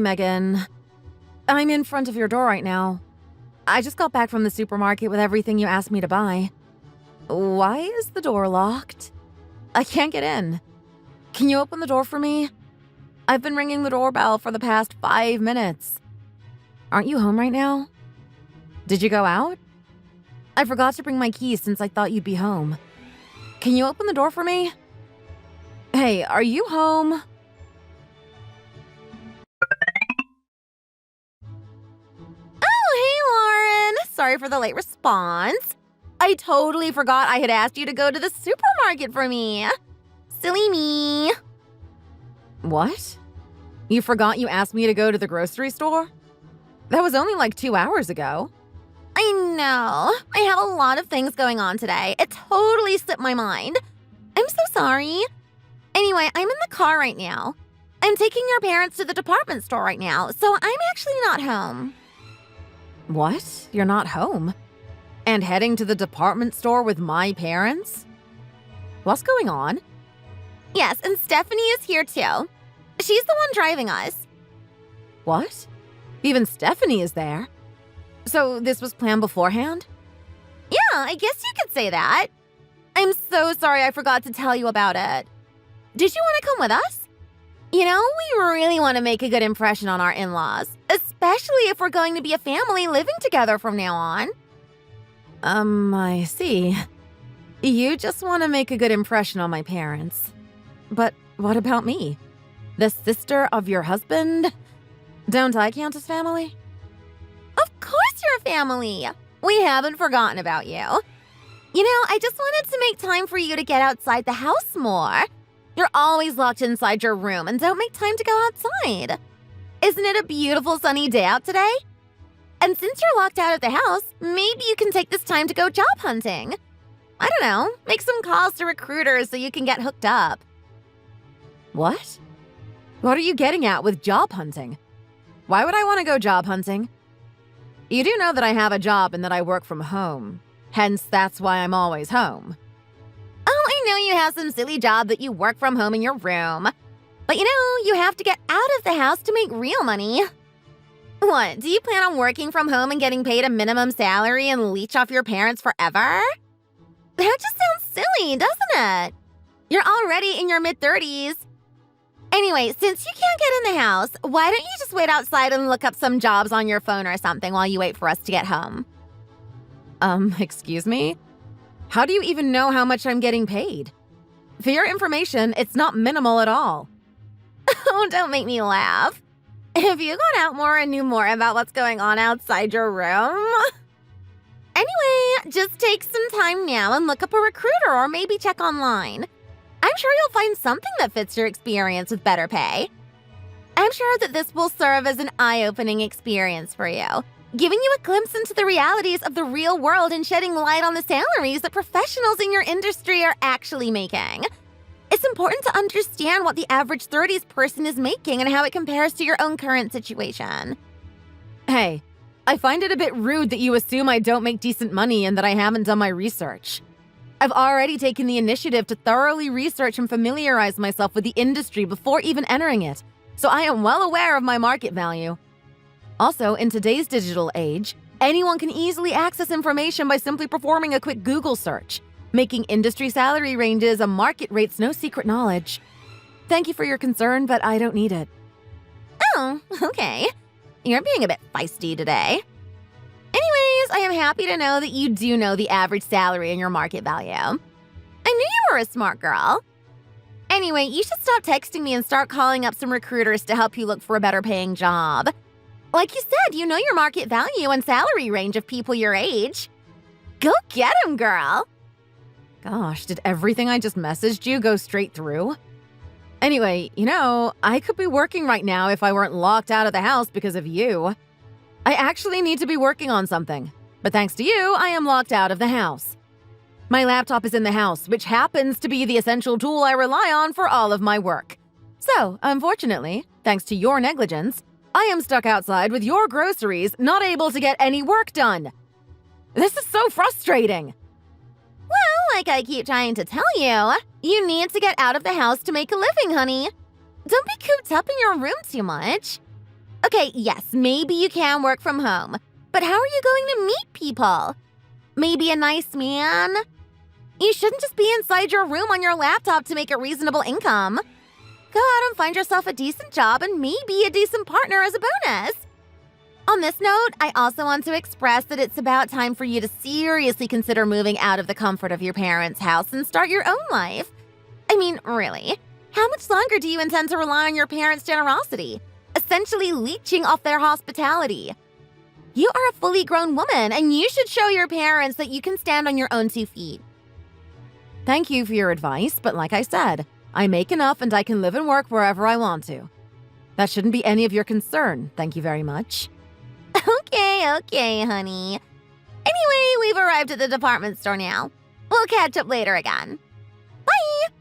Megan. I'm in front of your door right now. I just got back from the supermarket with everything you asked me to buy. Why is the door locked? I can't get in. Can you open the door for me? I've been ringing the doorbell for the past 5 minutes. Aren't you home right now? Did you go out? I forgot to bring my keys since I thought you'd be home. Can you open the door for me? Hey, are you home? Oh, hey, Lauren. Sorry for the late response. I totally forgot I had asked you to go to the supermarket for me. Silly me. What? You forgot you asked me to go to the grocery store? That was only like 2 hours ago. I know. I have a lot of things going on today. It totally slipped my mind. I'm so sorry. Anyway, I'm in the car right now. I'm taking your parents to the department store right now, so I'm actually not home. What? You're not home? And heading to the department store with my parents? What's going on? Yes, and Stephanie is here too. She's the one driving us. What? Even Stephanie is there? So this was planned beforehand? Yeah, I guess you could say that. I'm so sorry I forgot to tell you about it. Did you want to come with us? You know, we really want to make a good impression on our in-laws, especially if we're going to be a family living together from now on. I see. You just want to make a good impression on my parents. But what about me? The sister of your husband? Don't I count as family? Of course you're family. We haven't forgotten about you. You know, I just wanted to make time for you to get outside the house more. You're always locked inside your room and don't make time to go outside. Isn't it a beautiful sunny day out today? And since you're locked out of the house, maybe you can take this time to go job hunting. I don't know, make some calls to recruiters so you can get hooked up. What? What are you getting at with job hunting? Why would I want to go job hunting? You do know that I have a job and that I work from home. Hence, that's why I'm always home. Oh, I know you have some silly job that you work from home in your room. But you know, you have to get out of the house to make real money. What, do you plan on working from home and getting paid a minimum salary and leech off your parents forever? That just sounds silly, doesn't it? You're already in your mid-30s. Anyway, since you can't get in the house, why don't you just wait outside and look up some jobs on your phone or something while you wait for us to get home? Excuse me? How do you even know how much I'm getting paid? For your information, it's not minimal at all. Oh, don't make me laugh. Have you gone out more and knew more about what's going on outside your room? Anyway, just take some time now and look up a recruiter or maybe check online. I'm sure you'll find something that fits your experience with better pay. I'm sure that this will serve as an eye-opening experience for you, giving you a glimpse into the realities of the real world and shedding light on the salaries that professionals in your industry are actually making. It's important to understand what the average 30s person is making and how it compares to your own current situation. Hey, I find it a bit rude that you assume I don't make decent money and that I haven't done my research. I've already taken the initiative to thoroughly research and familiarize myself with the industry before even entering it, so I am well aware of my market value. Also, in today's digital age, anyone can easily access information by simply performing a quick Google search, making industry salary ranges and market rates no secret knowledge. Thank you for your concern, but I don't need it. Oh, okay. You're being a bit feisty today. Anyways, I am happy to know that you do know the average salary and your market value. I knew you were a smart girl. Anyway, you should stop texting me and start calling up some recruiters to help you look for a better paying job. Like you said, you know your market value and salary range of people your age. Go get 'em, girl. Gosh, did everything I just messaged you go straight through? Anyway, you know, I could be working right now if I weren't locked out of the house because of you. I actually need to be working on something, but thanks to you, I am locked out of the house. My laptop is in the house, which happens to be the essential tool I rely on for all of my work. So, unfortunately, thanks to your negligence, I am stuck outside with your groceries, not able to get any work done. This is so frustrating. Well, like I keep trying to tell you, you need to get out of the house to make a living, honey. Don't be cooped up in your room too much. Okay, yes, maybe you can work from home, but how are you going to meet people? Maybe a nice man? You shouldn't just be inside your room on your laptop to make a reasonable income. Go out and find yourself a decent job and maybe a decent partner as a bonus. On this note, I also want to express that it's about time for you to seriously consider moving out of the comfort of your parents' house and start your own life. I mean, really, how much longer do you intend to rely on your parents' generosity, essentially leeching off their hospitality? You are a fully grown woman, and you should show your parents that you can stand on your own 2 feet. Thank you for your advice, but like I said, I make enough and I can live and work wherever I want to. That shouldn't be any of your concern, thank you very much. Okay, honey. Anyway, we've arrived at the department store now. We'll catch up later again. Bye!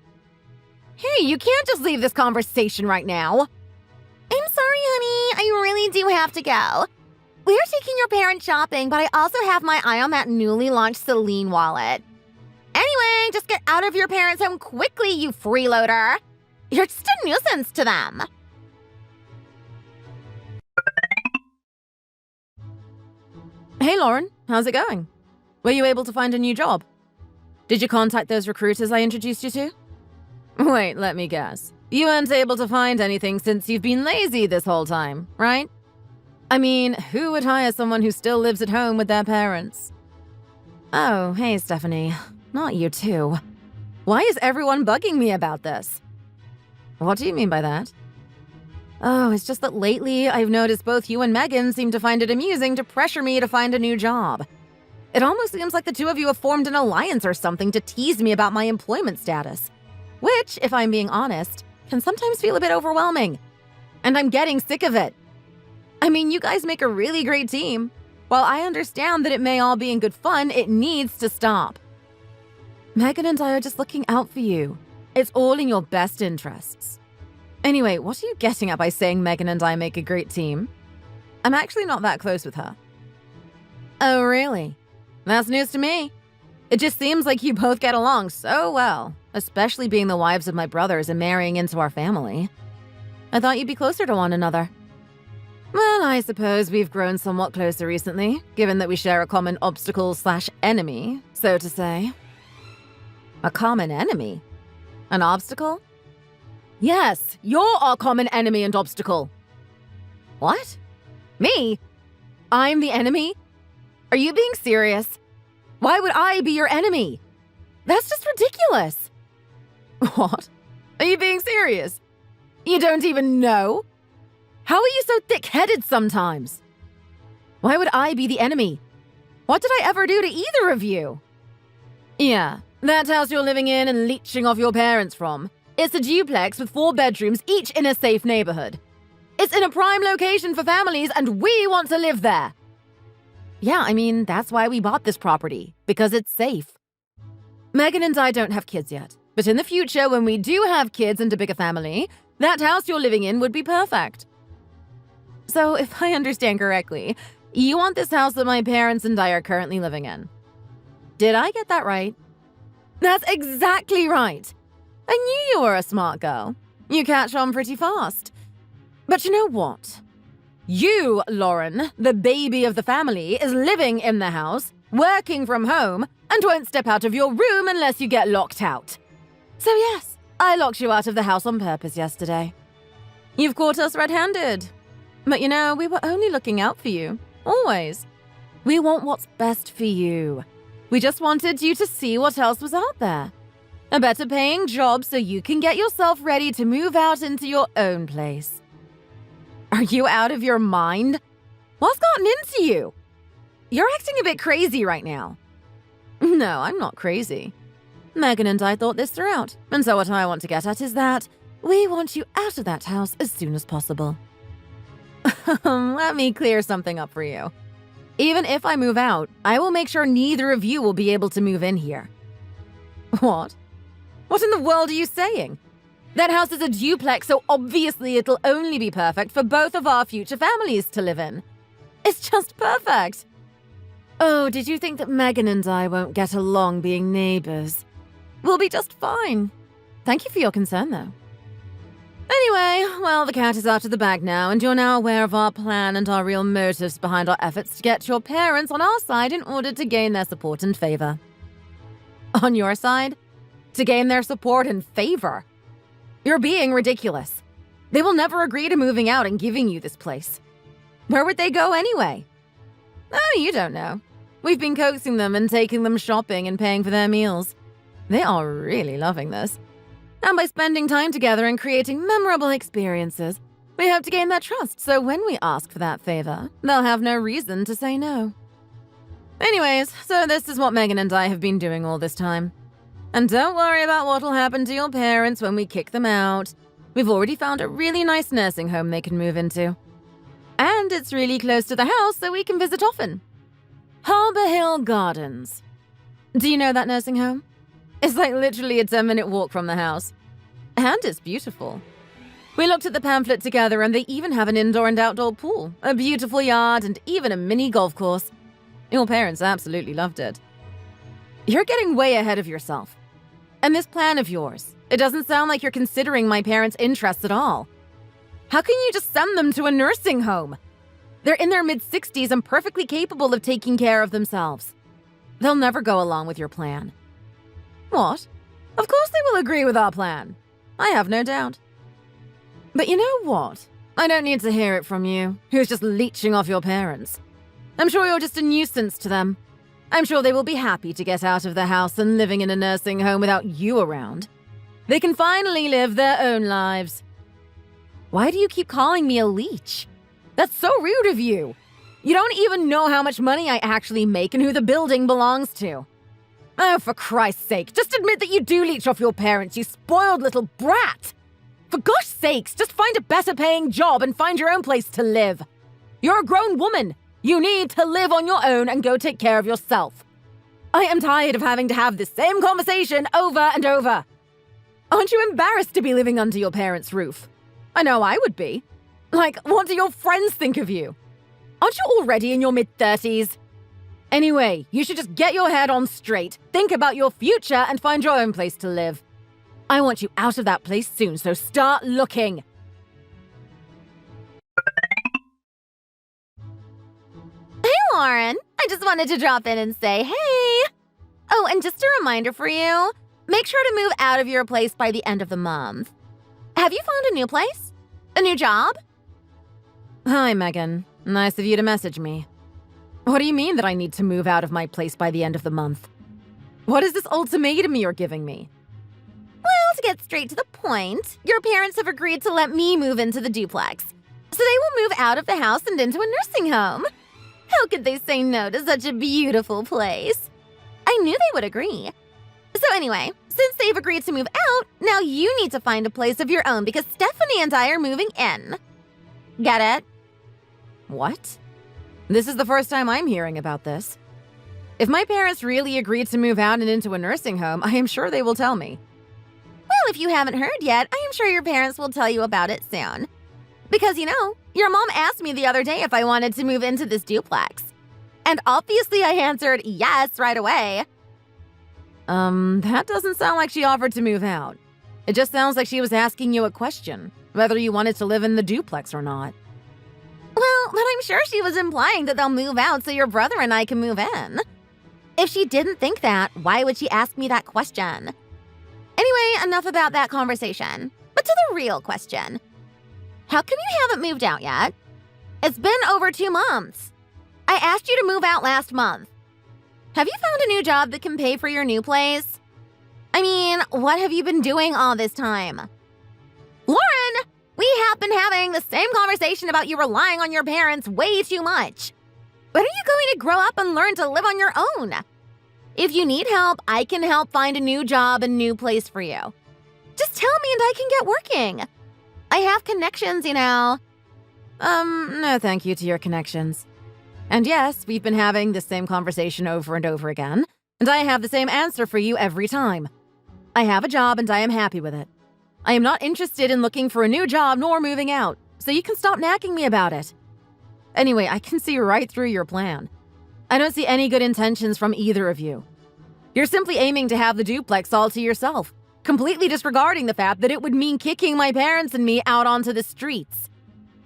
Hey, you can't just leave this conversation right now. I'm sorry, honey. I really do have to go. We're taking your parents shopping, but I also have my eye on that newly launched Celine wallet. Anyway, just get out of your parents' home quickly, you freeloader. You're just a nuisance to them. Hey, Lauren. How's it going? Were you able to find a new job? Did you contact those recruiters I introduced you to? Wait, let me guess. You weren't able to find anything since you've been lazy this whole time, right? I mean, who would hire someone who still lives at home with their parents? Oh, hey, Stephanie. Not you too. Why is everyone bugging me about this? What do you mean by that? Oh, it's just that lately I've noticed both you and Megan seem to find it amusing to pressure me to find a new job. It almost seems like the two of you have formed an alliance or something to tease me about my employment status. Which, if I'm being honest, can sometimes feel a bit overwhelming. And I'm getting sick of it. I mean, you guys make a really great team. While I understand that it may all be in good fun, it needs to stop. Megan and I are just looking out for you. It's all in your best interests. Anyway, what are you getting at by saying Megan and I make a great team? I'm actually not that close with her. Oh, really? That's news to me. It just seems like you both get along so well, especially being the wives of my brothers and marrying into our family. I thought you'd be closer to one another. Well, I suppose we've grown somewhat closer recently, given that we share a common obstacle/enemy, so to say. A common enemy? An obstacle? Yes, you're our common enemy and obstacle. What? Me? I'm the enemy? Are you being serious? Why would I be your enemy? That's just ridiculous. What? Are you being serious? You don't even know? How are you so thick-headed sometimes? Why would I be the enemy? What did I ever do to either of you? Yeah, that house you're living in and leeching off your parents from. It's a duplex with 4 bedrooms, each in a safe neighborhood. It's in a prime location for families, and we want to live there. Yeah, I mean, that's why we bought this property, because it's safe. Megan and I don't have kids yet, but in the future, when we do have kids and a bigger family, that house you're living in would be perfect. So, if I understand correctly, you want this house that my parents and I are currently living in. Did I get that right? That's exactly right. I knew you were a smart girl. You catch on pretty fast. But you know what? You, Lauren, the baby of the family, is living in the house, working from home, and won't step out of your room unless you get locked out. So yes, I locked you out of the house on purpose yesterday. You've caught us red-handed. But you know, we were only looking out for you. Always. We want what's best for you. We just wanted you to see what else was out there. A better paying job so you can get yourself ready to move out into your own place. Are you out of your mind? What's gotten into you? You're acting a bit crazy right now. No, I'm not crazy. Megan and I thought this throughout, and so what I want to get at is that we want you out of that house as soon as possible. Let me clear something up for you. Even if I move out, I will make sure neither of you will be able to move in here. What? What in the world are you saying? That house is a duplex, so obviously it'll only be perfect for both of our future families to live in. It's just perfect. Oh, did you think that Megan and I won't get along being neighbors? We'll be just fine. Thank you for your concern, though. Anyway, well, the cat is out of the bag now, and you're now aware of our plan and our real motives behind our efforts to get your parents on our side in order to gain their support and favor. On your side? To gain their support and favor? You're being ridiculous. They will never agree to moving out and giving you this place. Where would they go anyway? Oh, you don't know. We've been coaxing them and taking them shopping and paying for their meals. They are really loving this. And by spending time together and creating memorable experiences, we hope to gain their trust, so when we ask for that favor, they'll have no reason to say no. Anyways, so this is what Megan and I have been doing all this time. And don't worry about what'll happen to your parents when we kick them out. We've already found a really nice nursing home they can move into. And it's really close to the house, so we can visit often. Harbor Hill Gardens. Do you know that nursing home? It's like literally a 10-minute walk from the house. And it's beautiful. We looked at the pamphlet together and they even have an indoor and outdoor pool, a beautiful yard, and even a mini golf course. Your parents absolutely loved it. You're getting way ahead of yourself. And this plan of yours, it doesn't sound like you're considering my parents' interests at all. How can you just send them to a nursing home? They're in their mid-60s and perfectly capable of taking care of themselves. They'll never go along with your plan. What? Of course they will agree with our plan. I have no doubt. But you know what? I don't need to hear it from you, who's just leeching off your parents. I'm sure you're just a nuisance to them. I'm sure they will be happy to get out of the house and living in a nursing home without you around. They can finally live their own lives. Why do you keep calling me a leech? That's so rude of you. You don't even know how much money I actually make and who the building belongs to. Oh, for Christ's sake, just admit that you do leech off your parents, you spoiled little brat! For gosh sakes, just find a better paying job and find your own place to live. You're a grown woman. You need to live on your own and go take care of yourself. I am tired of having to have this same conversation over and over. Aren't you embarrassed to be living under your parents' roof? I know I would be. Like, what do your friends think of you? Aren't you already in your mid-30s? Anyway, you should just get your head on straight, think about your future, and find your own place to live. I want you out of that place soon, so start looking. Hey, Lauren. I just wanted to drop in and say hey. Oh, and just a reminder for you, make sure to move out of your place by the end of the month. Have you found a new place? A new job? Hi, Megan. Nice of you to message me. What do you mean that I need to move out of my place by the end of the month? What is this ultimatum you're giving me? Well, to get straight to the point, your parents have agreed to let me move into the duplex. So they will move out of the house and into a nursing home. How could they say no to such a beautiful place? I knew they would agree. So anyway, since they've agreed to move out, now you need to find a place of your own because Stephanie and I are moving in. Get it? What? This is the first time I'm hearing about this. If my parents really agreed to move out and into a nursing home, I am sure they will tell me. Well, if you haven't heard yet, I am sure your parents will tell you about it soon. Because, you know, your mom asked me the other day if I wanted to move into this duplex. And obviously I answered yes right away. That doesn't sound like she offered to move out. It just sounds like she was asking you a question, whether you wanted to live in the duplex or not. Well, but I'm sure she was implying that they'll move out so your brother and I can move in. If she didn't think that, why would she ask me that question? Anyway, enough about that conversation. But to the real question. How come you haven't moved out yet? It's been over 2 months. I asked you to move out last month. Have you found a new job that can pay for your new place? I mean, what have you been doing all this time? Lauren, we have been having the same conversation about you relying on your parents way too much. When are you going to grow up and learn to live on your own? If you need help, I can help find a new job and new place for you. Just tell me and I can get working. I have connections, you know. No thank you to your connections. And yes, we've been having the same conversation over and over again, and I have the same answer for you every time. I have a job and I am happy with it. I am not interested in looking for a new job nor moving out, so you can stop nagging me about it. Anyway, I can see right through your plan. I don't see any good intentions from either of you. You're simply aiming to have the duplex all to yourself, completely disregarding the fact that it would mean kicking my parents and me out onto the streets.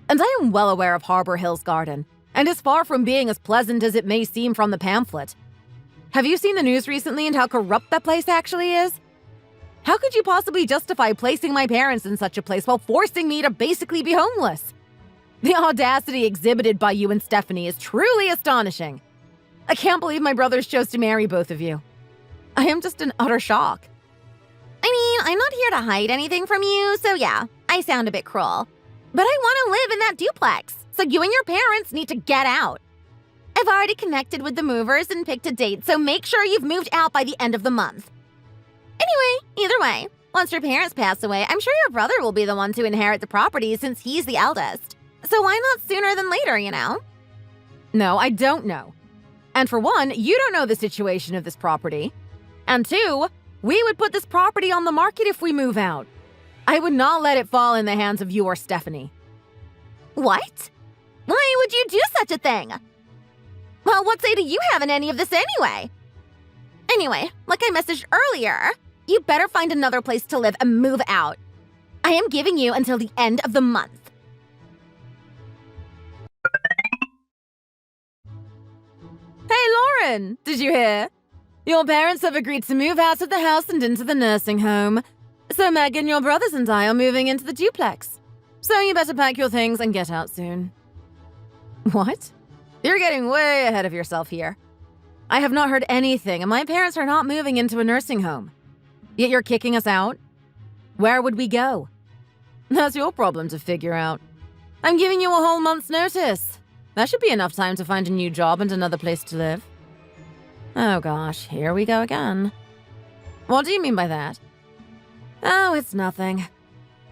And I am well aware of Harbor Hills Garden, and is far from being as pleasant as it may seem from the pamphlet. Have you seen the news recently and how corrupt that place actually is? How could you possibly justify placing my parents in such a place while forcing me to basically be homeless? The audacity exhibited by you and Stephanie is truly astonishing. I can't believe my brothers chose to marry both of you. I am just in utter shock. I mean, I'm not here to hide anything from you, so yeah, I sound a bit cruel. But I want to live in that duplex, so you and your parents need to get out. I've already connected with the movers and picked a date, so make sure you've moved out by the end of the month. Anyway, either way, once your parents pass away, I'm sure your brother will be the one to inherit the property since he's the eldest. So why not sooner than later, you know? No, I don't know. And for one, you don't know the situation of this property. And two, we would put this property on the market if we move out. I would not let it fall in the hands of you or Stephanie. What? Why would you do such a thing? Well, what say do you have in any of this anyway? Anyway, like I messaged earlier, you better find another place to live and move out. I am giving you until the end of the month. Hey, Lauren, did you hear? Your parents have agreed to move out of the house and into the nursing home. So Megan, your brothers and I are moving into the duplex. So you better pack your things and get out soon. What? You're getting way ahead of yourself here. I have not heard anything, and my parents are not moving into a nursing home. Yet you're kicking us out? Where would we go? That's your problem to figure out. I'm giving you a whole month's notice. That should be enough time to find a new job and another place to live. Oh gosh, here we go again. What do you mean by that? Oh, it's nothing.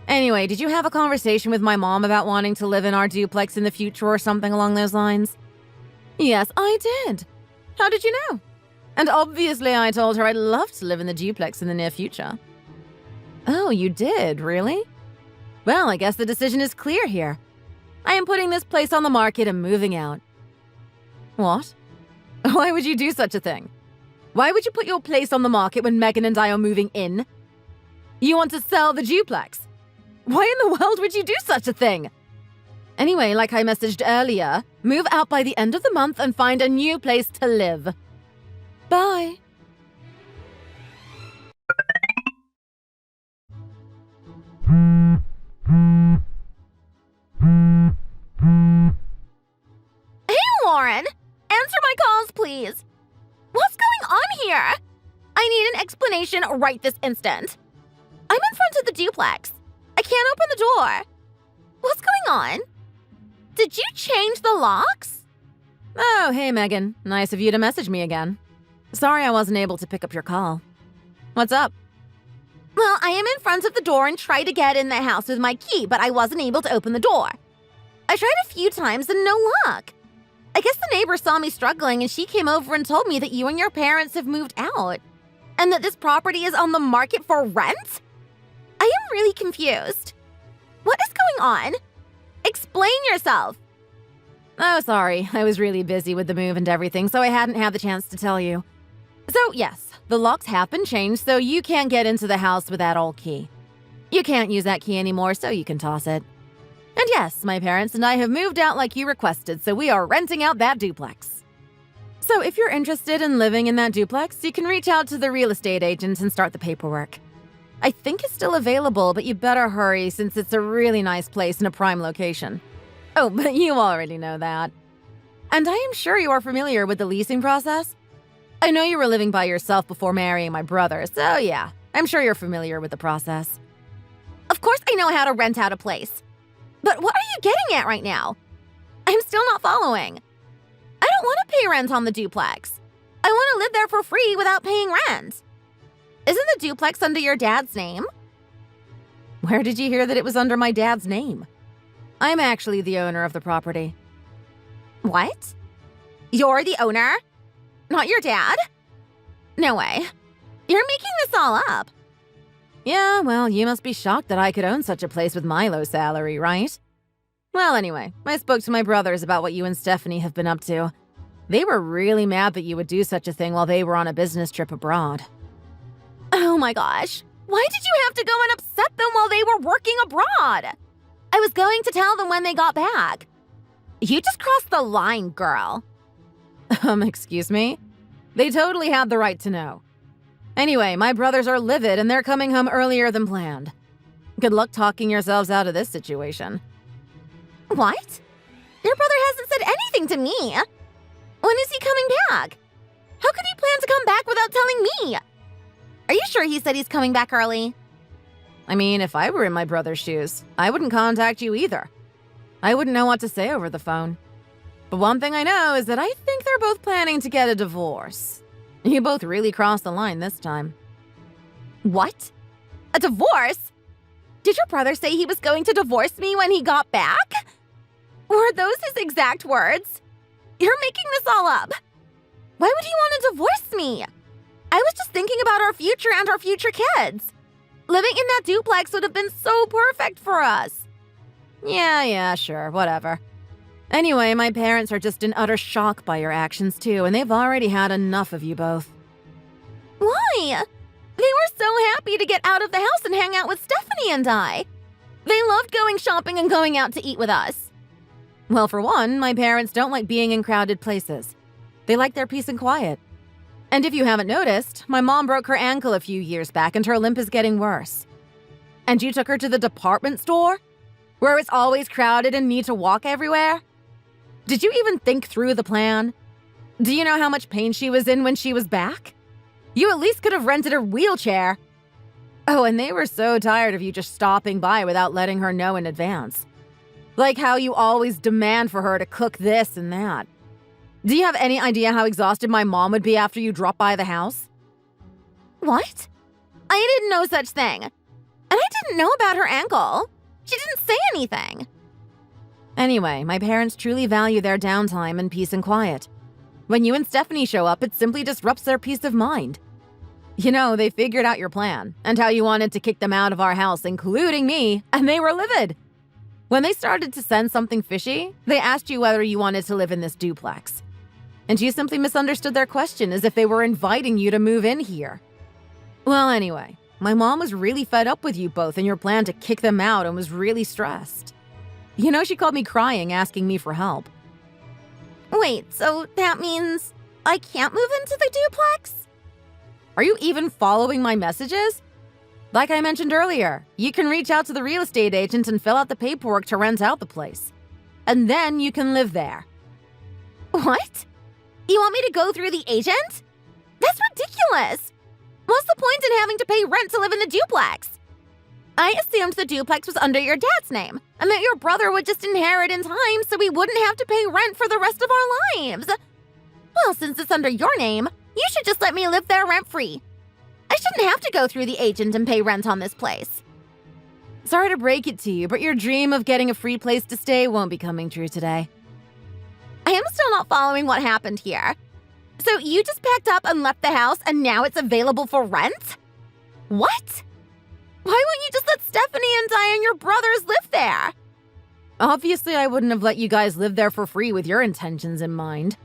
Anyway, did you have a conversation with my mom about wanting to live in our duplex in the future or something along those lines? Yes, I did. How did you know? And obviously I told her I'd love to live in the duplex in the near future. Oh, you did, really? Well, I guess the decision is clear here. I am putting this place on the market and moving out. What? Why would you do such a thing? Why would you put your place on the market when Megan and I are moving in? You want to sell the duplex? Why in the world would you do such a thing? Anyway, like I messaged earlier, move out by the end of the month and find a new place to live. Bye. Hey, Lauren! Answer my calls, please! What's going on here? I need an explanation right this instant. I'm in front of the duplex. I can't open the door. What's going on? Did you change the locks? Oh, hey, Megan. Nice of you to message me again. Sorry I wasn't able to pick up your call. What's up? Well, I am in front of the door and tried to get in the house with my key, but I wasn't able to open the door. I tried a few times and no luck. I guess the neighbor saw me struggling and she came over and told me that you and your parents have moved out and that this property is on the market for rent? I am really confused. What is going on? Explain yourself. Oh, sorry. I was really busy with the move and everything, so I hadn't had the chance to tell you. So, yes, the locks have been changed, so you can't get into the house with that old key. You can't use that key anymore, so you can toss it. And yes, my parents and I have moved out like you requested, so we are renting out that duplex. So if you're interested in living in that duplex, you can reach out to the real estate agent and start the paperwork. I think it's still available, but you better hurry since it's a really nice place in a prime location. Oh, but you already know that. And I am sure you are familiar with the leasing process. I know you were living by yourself before marrying my brother, so yeah, I'm sure you're familiar with the process. Of course I know how to rent out a place. But what are you getting at right now? I'm still not following. I don't want to pay rent on the duplex. I want to live there for free without paying rent. Isn't the duplex under your dad's name? Where did you hear that it was under my dad's name? I'm actually the owner of the property. What? You're the owner? Not your dad? No way. You're making this all up. Yeah, well, you must be shocked that I could own such a place with my low salary, right? Well, anyway, I spoke to my brothers about what you and Stephanie have been up to. They were really mad that you would do such a thing while they were on a business trip abroad. Oh my gosh. Why did you have to go and upset them while they were working abroad? I was going to tell them when they got back. You just crossed the line, girl. Excuse me? They totally had the right to know. Anyway, my brothers are livid and they're coming home earlier than planned. Good luck talking yourselves out of this situation. What? Your brother hasn't said anything to me. When is he coming back? How could he plan to come back without telling me? Are you sure he said he's coming back early? I mean, if I were in my brother's shoes, I wouldn't contact you either. I wouldn't know what to say over the phone. But one thing I know is that I think they're both planning to get a divorce. You both really crossed the line this time. What? A divorce? Did your brother say he was going to divorce me when he got back? Were those his exact words? You're making this all up. Why would he want to divorce me? I was just thinking about our future and our future kids. Living in that duplex would have been so perfect for us. Yeah, sure, whatever. Anyway, my parents are just in utter shock by your actions too, and they've already had enough of you both. Why? They were so happy to get out of the house and hang out with Stephanie and I. They loved going shopping and going out to eat with us. Well, for one, my parents don't like being in crowded places. They like their peace and quiet. And if you haven't noticed, my mom broke her ankle a few years back and her limp is getting worse. And you took her to the department store? Where it's always crowded and need to walk everywhere? Did you even think through the plan? Do you know how much pain she was in when she was back? You at least could have rented a wheelchair. Oh, and they were so tired of you just stopping by without letting her know in advance. Like how you always demand for her to cook this and that. Do you have any idea how exhausted my mom would be after you drop by the house? What? I didn't know such thing. And I didn't know about her ankle. She didn't say anything. Anyway, my parents truly value their downtime and peace and quiet. When you and Stephanie show up, it simply disrupts their peace of mind. You know, they figured out your plan and how you wanted to kick them out of our house, including me, and they were livid. When they started to sense something fishy, they asked you whether you wanted to live in this duplex. And you simply misunderstood their question as if they were inviting you to move in here. Well, anyway, my mom was really fed up with you both and your plan to kick them out and was really stressed. You know, she called me crying, asking me for help. Wait, so that means I can't move into the duplex? Are you even following my messages? Like I mentioned earlier, you can reach out to the real estate agent and fill out the paperwork to rent out the place. And then you can live there. What? You want me to go through the agent? That's ridiculous. What's the point in having to pay rent to live in the duplex? I assumed the duplex was under your dad's name, and that your brother would just inherit in time so we wouldn't have to pay rent for the rest of our lives. Well, since it's under your name, you should just let me live there rent-free. I shouldn't have to go through the agent and pay rent on this place. Sorry to break it to you, but your dream of getting a free place to stay won't be coming true today. I am still not following what happened here. So you just packed up and left the house and now it's available for rent? What? Why wouldn't you just let Stephanie and I and your brothers live there? Obviously, I wouldn't have let you guys live there for free with your intentions in mind.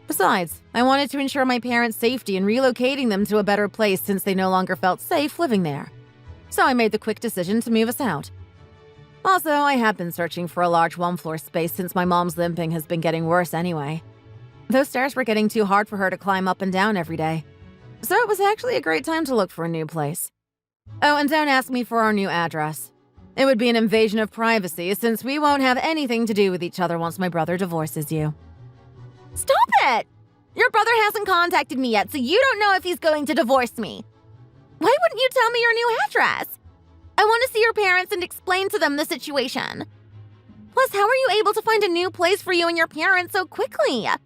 Besides, I wanted to ensure my parents' safety in relocating them to a better place since they no longer felt safe living there. So I made the quick decision to move us out. Also, I have been searching for a large one-floor space since my mom's limping has been getting worse anyway. Those stairs were getting too hard for her to climb up and down every day. So it was actually a great time to look for a new place. Oh, and don't ask me for our new address. It would be an invasion of privacy since we won't have anything to do with each other once my brother divorces you. Stop it! Your brother hasn't contacted me yet, so you don't know if he's going to divorce me. Why wouldn't you tell me your new address? I want to see your parents and explain to them the situation. Plus, how are you able to find a new place for you and your parents so quickly? How'd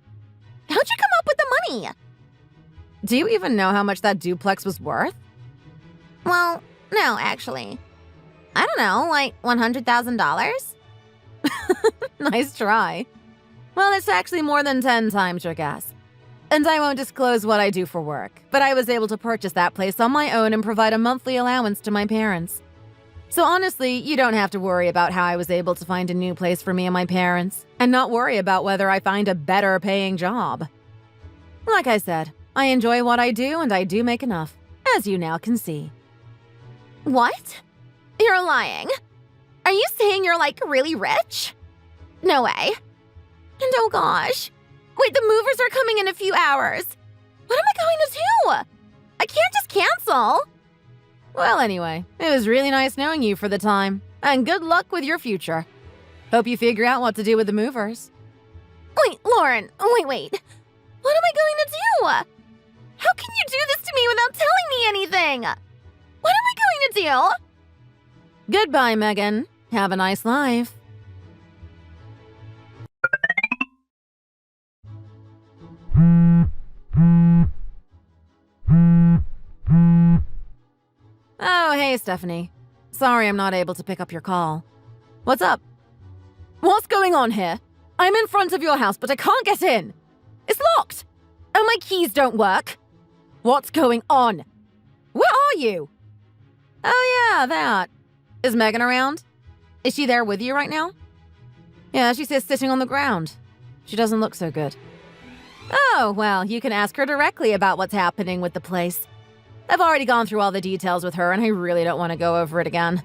you come up with the money? Do you even know how much that duplex was worth? Well, no, actually. I don't know, like $100,000? Nice try. Well, it's actually more than 10 times your guess. And I won't disclose what I do for work, but I was able to purchase that place on my own and provide a monthly allowance to my parents. So honestly, you don't have to worry about how I was able to find a new place for me and my parents, and not worry about whether I find a better paying job. Like I said, I enjoy what I do and I do make enough, as you now can see. What? You're lying. Are you saying you're, like, really rich? No way. And oh gosh. Wait, the movers are coming in a few hours. What am I going to do? I can't just cancel. Well, anyway, it was really nice knowing you for the time, and good luck with your future. Hope you figure out what to do with the movers. Wait, Lauren, wait. What am I going to do? How can you do this to me without telling me anything? What am I going to do? Goodbye, Megan. Have a nice life. Oh, hey, Stephanie. Sorry I'm not able to pick up your call. What's up? What's going on here? I'm in front of your house, but I can't get in. It's locked. And my keys don't work. What's going on? Where are you? Oh, yeah, that. Is Megan around? Is she there with you right now? Yeah, she's here sitting on the ground. She doesn't look so good. Oh, well, you can ask her directly about what's happening with the place. I've already gone through all the details with her, and I really don't want to go over it again.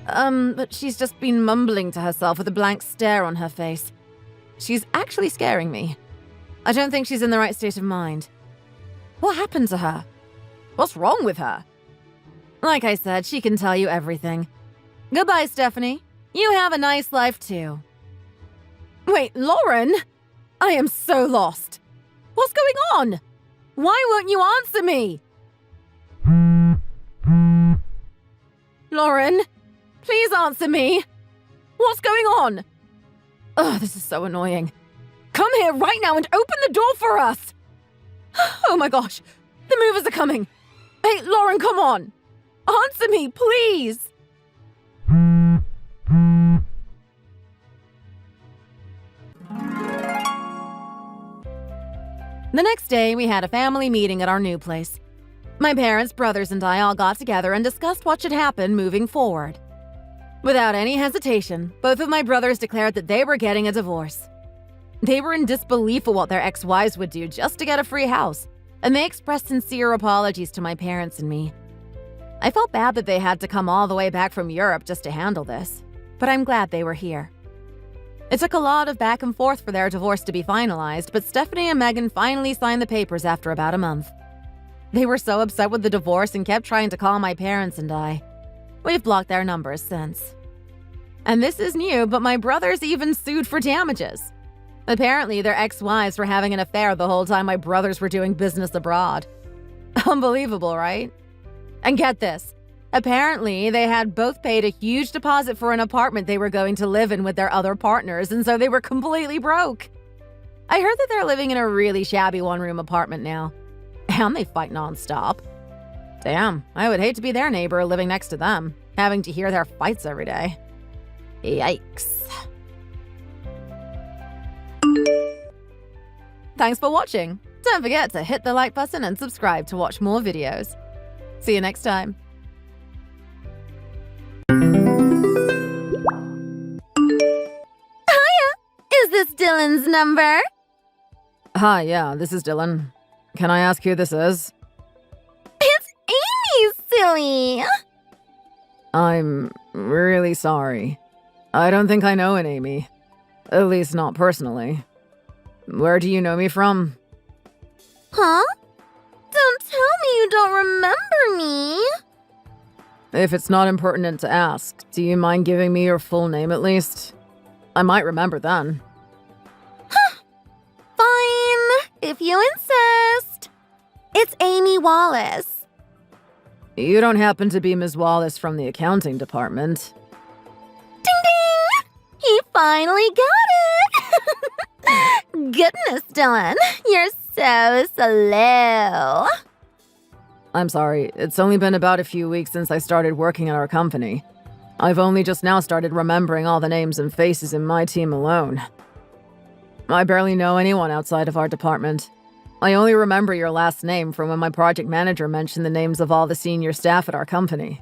But she's just been mumbling to herself with a blank stare on her face. She's actually scaring me. I don't think she's in the right state of mind. What happened to her? What's wrong with her? Like I said, she can tell you everything. Goodbye, Stephanie. You have a nice life, too. Wait, Lauren? I am so lost. What's going on? Why won't you answer me? Lauren, please answer me. What's going on? Ugh, this is so annoying. Come here right now and open the door for us. Oh my gosh, the movers are coming. Hey, Lauren, come on. Answer me, please. The next day, we had a family meeting at our new place. My parents, brothers, and I all got together and discussed what should happen moving forward. Without any hesitation, both of my brothers declared that they were getting a divorce. They were in disbelief of what their ex-wives would do just to get a free house, and they expressed sincere apologies to my parents and me. I felt bad that they had to come all the way back from Europe just to handle this, but I'm glad they were here. It took a lot of back and forth for their divorce to be finalized, but Stephanie and Megan finally signed the papers after about a month. They were so upset with the divorce and kept trying to call my parents and I. We've blocked their numbers since. And this is new, but my brothers even sued for damages. Apparently, their ex-wives were having an affair the whole time my brothers were doing business abroad. Unbelievable, right? And get this. Apparently, they had both paid a huge deposit for an apartment they were going to live in with their other partners, and so they were completely broke. I heard that they're living in a really shabby one-room apartment now. And they fight nonstop. Damn, I would hate to be their neighbor living next to them, having to hear their fights every day. Yikes. Thanks for watching. Don't forget to hit the like button and subscribe to watch more videos. See you next time. Hiya! Is this Dylan's number? Hi, yeah, this is Dylan. Can I ask who this is? It's Amy, silly! I'm really sorry. I don't think I know an Amy. At least not personally. Where do you know me from? Huh? Don't tell me you don't remember me. If it's not impertinent to ask, do you mind giving me your full name at least? I might remember then. Fine, if you insist. It's Amy Wallace. You don't happen to be Ms. Wallace from the accounting department. Ding ding! He finally got it! Goodness, Dylan, you're so slow. I'm sorry, it's only been about a few weeks since I started working at our company. I've only just now started remembering all the names and faces in my team alone. I barely know anyone outside of our department. I only remember your last name from when my project manager mentioned the names of all the senior staff at our company.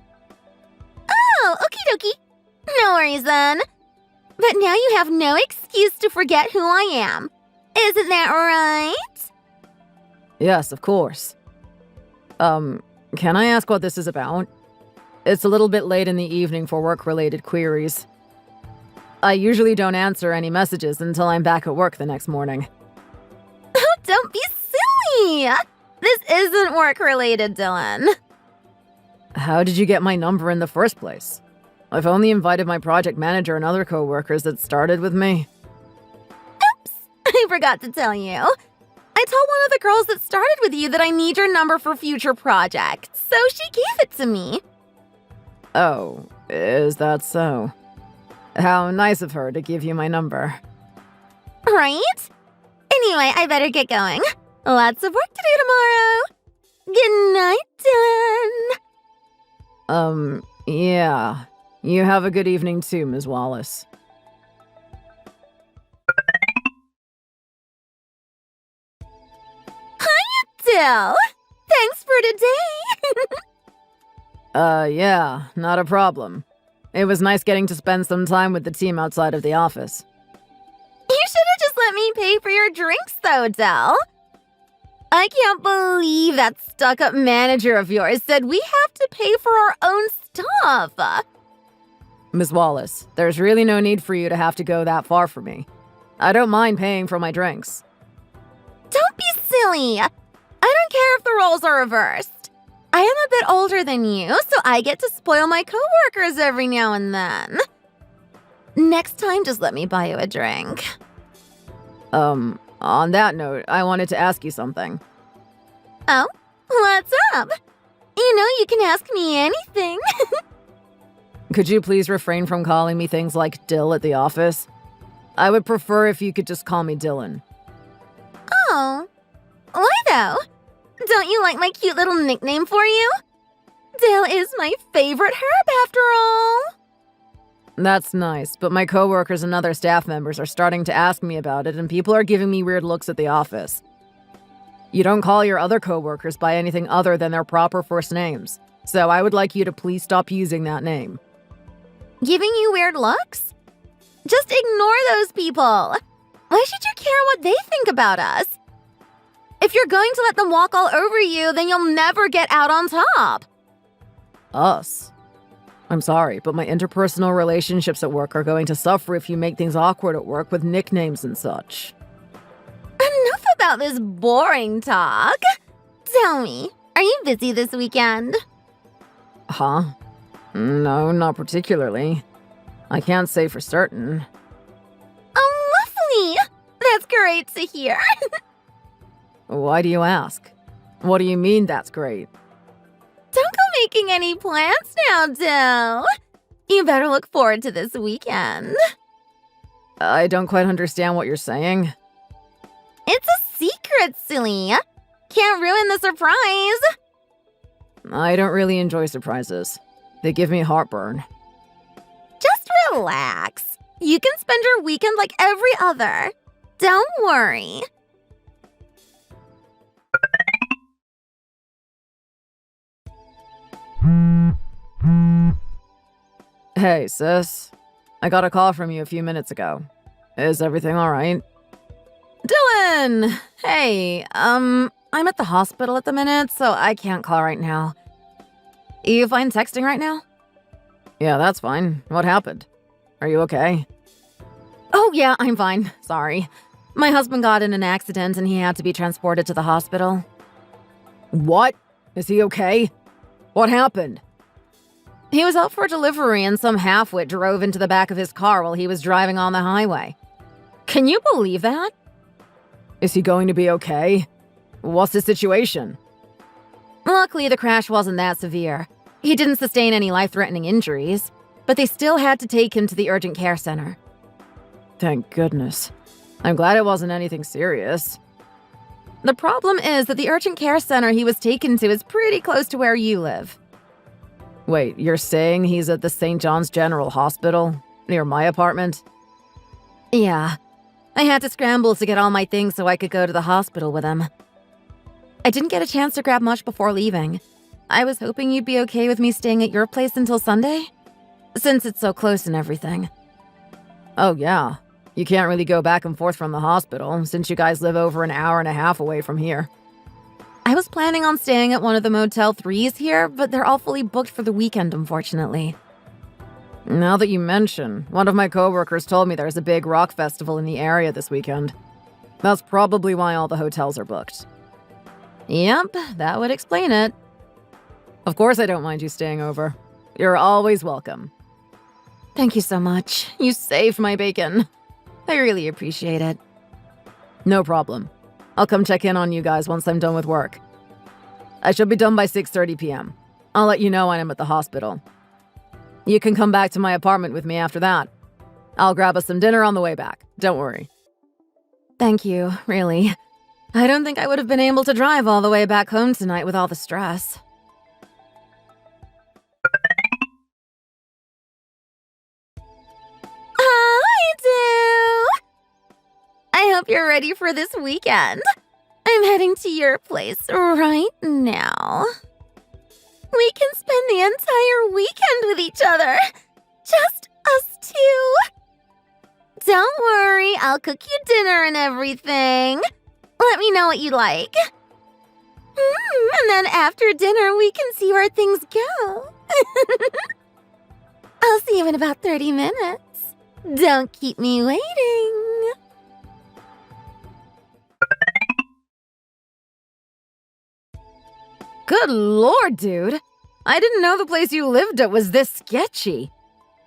Oh, okie dokie. No worries then. But now you have no excuse to forget who I am. Isn't that right? Yes, of course. Can I ask what this is about? It's a little bit late in the evening for work-related queries. I usually don't answer any messages until I'm back at work the next morning. Oh, don't be silly! This isn't work-related, Dylan. How did you get my number in the first place? I've only invited my project manager and other co-workers that started with me. Oops! I forgot to tell you. I told one of the girls that started with you that I need your number for future projects, so she gave it to me. Oh, is that so? How nice of her to give you my number. Right? Anyway, I better get going. Lots of work to do tomorrow. Good night, Dylan. Yeah. You have a good evening too, Ms. Wallace. Hiya, Dill. Thanks for today. Yeah, not a problem. It was nice getting to spend some time with the team outside of the office. You should have just let me pay for your drinks, though, Del. I can't believe that stuck-up manager of yours said we have to pay for our own stuff. Ms. Wallace, there's really no need for you to have to go that far for me. I don't mind paying for my drinks. Don't be silly. I don't care if the roles are reversed. I am a bit older than you, so I get to spoil my coworkers every now and then. Next time, just let me buy you a drink. On that note, I wanted to ask you something. Oh? What's up? You know you can ask me anything. Could you please refrain from calling me things like Dill at the office? I would prefer if you could just call me Dylan. Oh. Why though? Don't you like my cute little nickname for you? Dill is my favorite herb after all. That's nice, but my coworkers and other staff members are starting to ask me about it, and people are giving me weird looks at the office. You don't call your other coworkers by anything other than their proper first names, so I would like you to please stop using that name. Giving you weird looks? Just ignore those people. Why should you care what they think about us? If you're going to let them walk all over you, then you'll never get out on top. Us? I'm sorry, but my interpersonal relationships at work are going to suffer if you make things awkward at work with nicknames and such. Enough about this boring talk. Tell me, are you busy this weekend? Huh? No, not particularly. I can't say for certain. Oh, lovely! That's great to hear. Why do you ask? What do you mean that's great? Don't go making any plans now, Dill. You better look forward to this weekend. I don't quite understand what you're saying. It's a secret, silly. Can't ruin the surprise. I don't really enjoy surprises. They give me heartburn. Just relax. You can spend your weekend like every other. Don't worry. Hey, sis. I got a call from you a few minutes ago. Is everything all right? Dylan! Hey, I'm at the hospital at the minute, so I can't call right now. You fine texting right now? Yeah, that's fine. What happened? Are you okay? Oh, yeah, I'm fine. Sorry. My husband got in an accident and he had to be transported to the hospital. What? Is he okay? What happened? He was out for delivery and some halfwit drove into the back of his car while he was driving on the highway. Can you believe that? Is he going to be okay? What's the situation? Luckily, the crash wasn't that severe. He didn't sustain any life-threatening injuries, but they still had to take him to the urgent care center. Thank goodness. I'm glad it wasn't anything serious. The problem is that the urgent care center he was taken to is pretty close to where you live. Wait, you're saying he's at the St. John's General Hospital, near my apartment? Yeah. I had to scramble to get all my things so I could go to the hospital with him. I didn't get a chance to grab much before leaving. I was hoping you'd be okay with me staying at your place until Sunday, since it's so close and everything. Oh, yeah. You can't really go back and forth from the hospital, since you guys live over an hour and a half away from here. I I was planning on staying at one of the Motel 3s here, but they're all fully booked for the weekend, unfortunately. Now that you mention, one of my coworkers told me there's a big rock festival in the area this weekend. That's probably why all the hotels are booked. Yep, that would explain it. Of course I don't mind you staying over. You're always welcome. Thank you so much. You saved my bacon. I really appreciate it. No problem. I'll come check in on you guys once I'm done with work. I should be done by 6:30 p.m. I'll let you know when I'm at the hospital. You can come back to my apartment with me after that. I'll grab us some dinner on the way back. Don't worry. Thank you, really. I don't think I would have been able to drive all the way back home tonight with all the stress. I hope you're ready for this weekend. I'm heading to your place right now. We can spend the entire weekend with each other. Just us two. Don't worry, I'll cook you dinner and everything. Let me know what you like. And then after dinner, we can see where things go. I'll see you in about 30 minutes. Don't keep me waiting. Good lord, dude. I didn't know the place you lived at was this sketchy.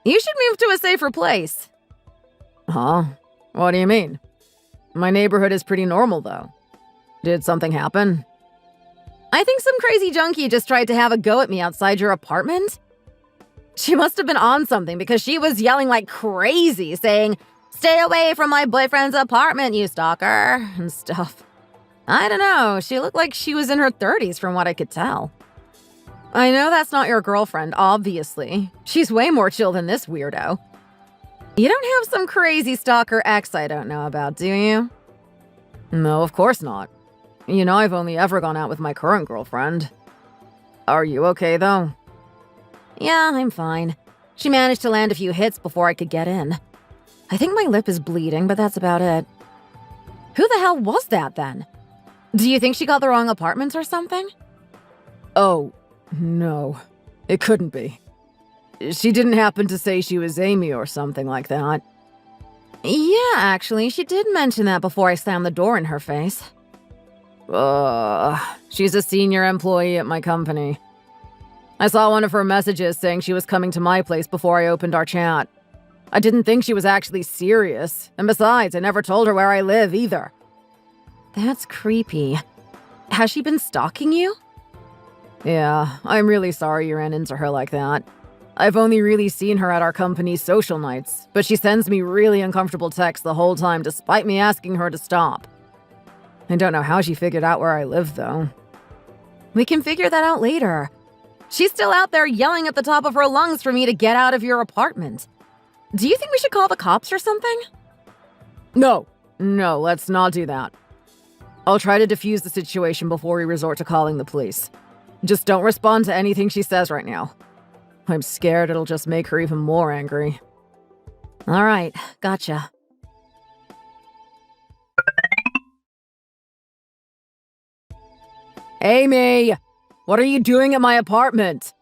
You should move to a safer place. Huh? What do you mean? My neighborhood is pretty normal, though. Did something happen? I think some crazy junkie just tried to have a go at me outside your apartment. She must have been on something because she was yelling like crazy, saying, "Stay away from my boyfriend's apartment, you stalker," and stuff. I don't know, she looked like she was in her 30s from what I could tell. I know that's not your girlfriend, obviously. She's way more chill than this weirdo. You don't have some crazy stalker ex I don't know about, do you? No, of course not. You know I've only ever gone out with my current girlfriend. Are you okay, though? Yeah, I'm fine. She managed to land a few hits before I could get in. I think my lip is bleeding, but that's about it. Who the hell was that, then? Do you think she got the wrong apartment or something? Oh, no. It couldn't be. She didn't happen to say she was Amy or something like that. Yeah, actually, she did mention that before I slammed the door in her face. She's a senior employee at my company. I saw one of her messages saying she was coming to my place before I opened our chat. I didn't think she was actually serious, and besides, I never told her where I live either. That's creepy. Has she been stalking you? Yeah, I'm really sorry you ran into her like that. I've only really seen her at our company's social nights, but she sends me really uncomfortable texts the whole time despite me asking her to stop. I don't know how she figured out where I live, though. We can figure that out later. She's still out there yelling at the top of her lungs for me to get out of your apartment. Do you think we should call the cops or something? No, let's not do that. I'll try to defuse the situation before we resort to calling the police. Just don't respond to anything she says right now. I'm scared it'll just make her even more angry. All right, gotcha. Amy! What are you doing at my apartment?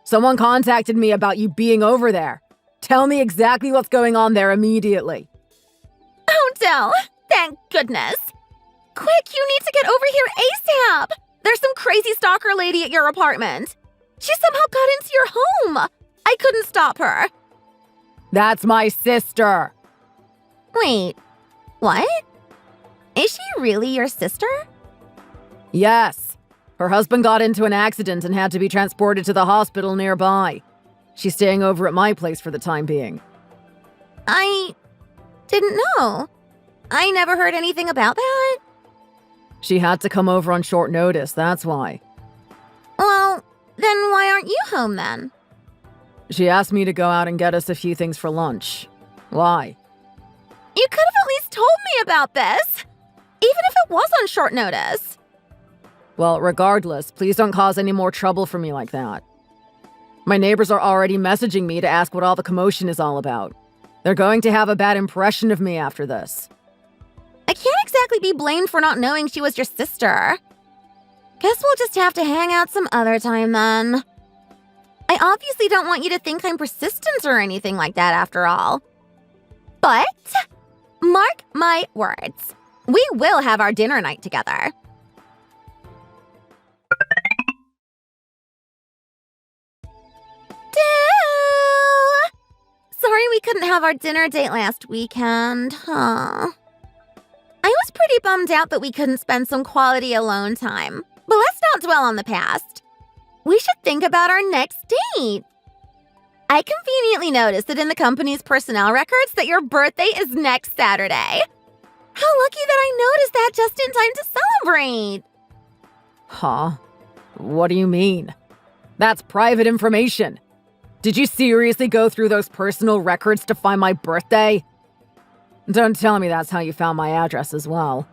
Someone contacted me about you being over there. Tell me exactly what's going on there immediately. Oh, Del! Thank goodness! Quick, you need to get over here ASAP! There's some crazy stalker lady at your apartment. She somehow got into your home. I couldn't stop her. That's my sister. Wait, what? Is she really your sister? Yes. Her husband got into an accident and had to be transported to the hospital nearby. She's staying over at my place for the time being. I didn't know. I never heard anything about that. She had to come over on short notice, that's why. Well, then why aren't you home then? She asked me to go out and get us a few things for lunch. Why? You could have at least told me about this, even if it was on short notice. Well, regardless, please don't cause any more trouble for me like that. My neighbors are already messaging me to ask what all the commotion is all about. They're going to have a bad impression of me after this. I can't exactly be blamed for not knowing she was your sister. Guess we'll just have to hang out some other time then. I obviously don't want you to think I'm persistent or anything like that after all. But, mark my words, we will have our dinner night together. Sorry we couldn't have our dinner date last weekend, huh? I was pretty bummed out that we couldn't spend some quality alone time. But let's not dwell on the past. We should think about our next date. I conveniently noticed that in the company's personnel records that your birthday is next Saturday. How lucky that I noticed that just in time to celebrate. Huh? What do you mean? That's private information. Did you seriously go through those personal records to find my birthday? Don't tell me that's how you found my address as well.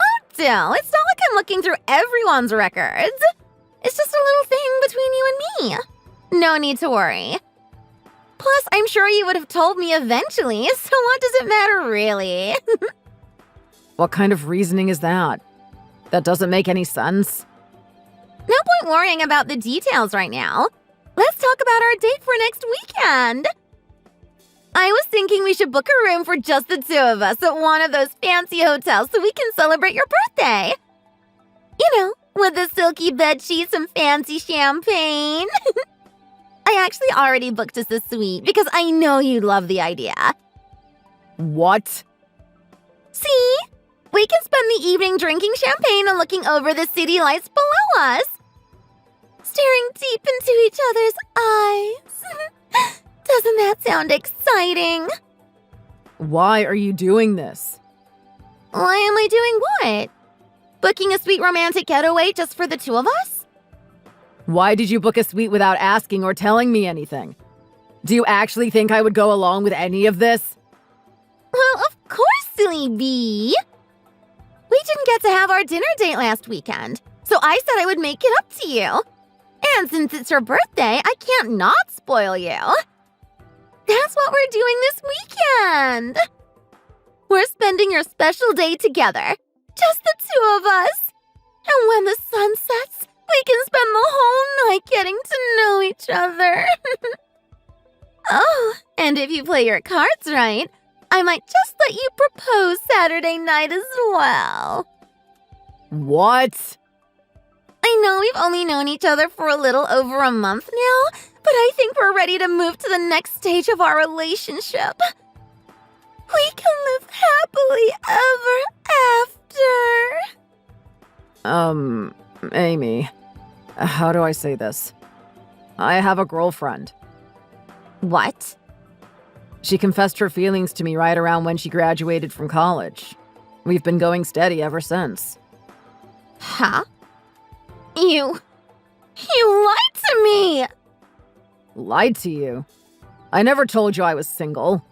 Oh, Dill, it's not like I'm looking through everyone's records. It's just a little thing between you and me. No need to worry. Plus, I'm sure you would have told me eventually, so what does it matter really? What kind of reasoning is that? That doesn't make any sense. No point worrying about the details right now. Let's talk about our date for next weekend. I was thinking we should book a room for just the two of us at one of those fancy hotels so we can celebrate your birthday. You know, with the silky bed sheets and fancy champagne. I actually already booked us a suite because I know you'd love the idea. What? See? We can spend the evening drinking champagne and looking over the city lights below us. Staring deep into each other's eyes. Doesn't that sound exciting? Why are you doing this? Why am I doing what? Booking a sweet romantic getaway just for the two of us? Why did you book a suite without asking or telling me anything? Do you actually think I would go along with any of this? Well, of course, silly bee. We didn't get to have our dinner date last weekend, so I said I would make it up to you. And since it's your birthday, I can't not spoil you. That's what we're doing this weekend. We're spending your special day together, just the two of us. And when the sun sets, we can spend the whole night getting to know each other. Oh, and if you play your cards right, I might just let you propose Saturday night as well. What? I know we've only known each other for a little over a month now, but I think we're ready to move to the next stage of our relationship. We can live happily ever after. Amy, how do I say this? I have a girlfriend. What? She confessed her feelings to me right around when she graduated from college. We've been going steady ever since. Huh? You lied to me! Lied to you? I never told you I was single.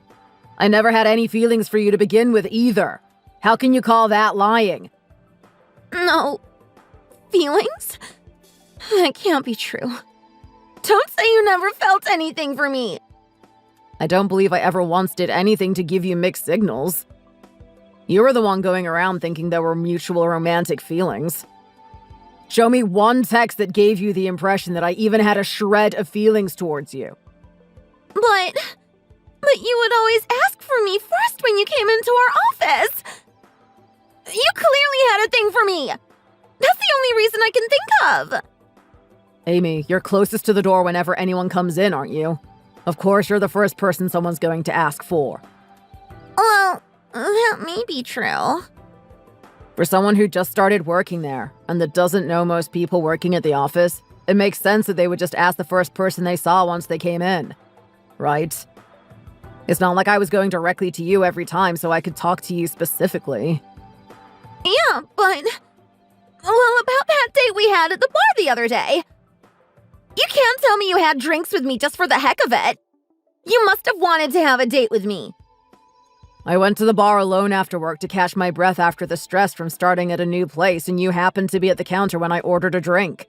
I never had any feelings for you to begin with either. How can you call that lying? No. Feelings? That can't be true. Don't say you never felt anything for me. I don't believe I ever once did anything to give you mixed signals. You were the one going around thinking there were mutual romantic feelings. Show me one text that gave you the impression that I even had a shred of feelings towards you. But you would always ask for me first when you came into our office. You clearly had a thing for me. That's the only reason I can think of. Amy, you're closest to the door whenever anyone comes in, aren't you? Of course, you're the first person someone's going to ask for. Well, that may be true. For someone who just started working there and that doesn't know most people working at the office, it makes sense that they would just ask the first person they saw once they came in. Right? It's not like I was going directly to you every time so I could talk to you specifically. Yeah, but... Well, about that date we had at the bar the other day. You can't tell me you had drinks with me just for the heck of it. You must have wanted to have a date with me. I went to the bar alone after work to catch my breath after the stress from starting at a new place, and you happened to be at the counter when I ordered a drink.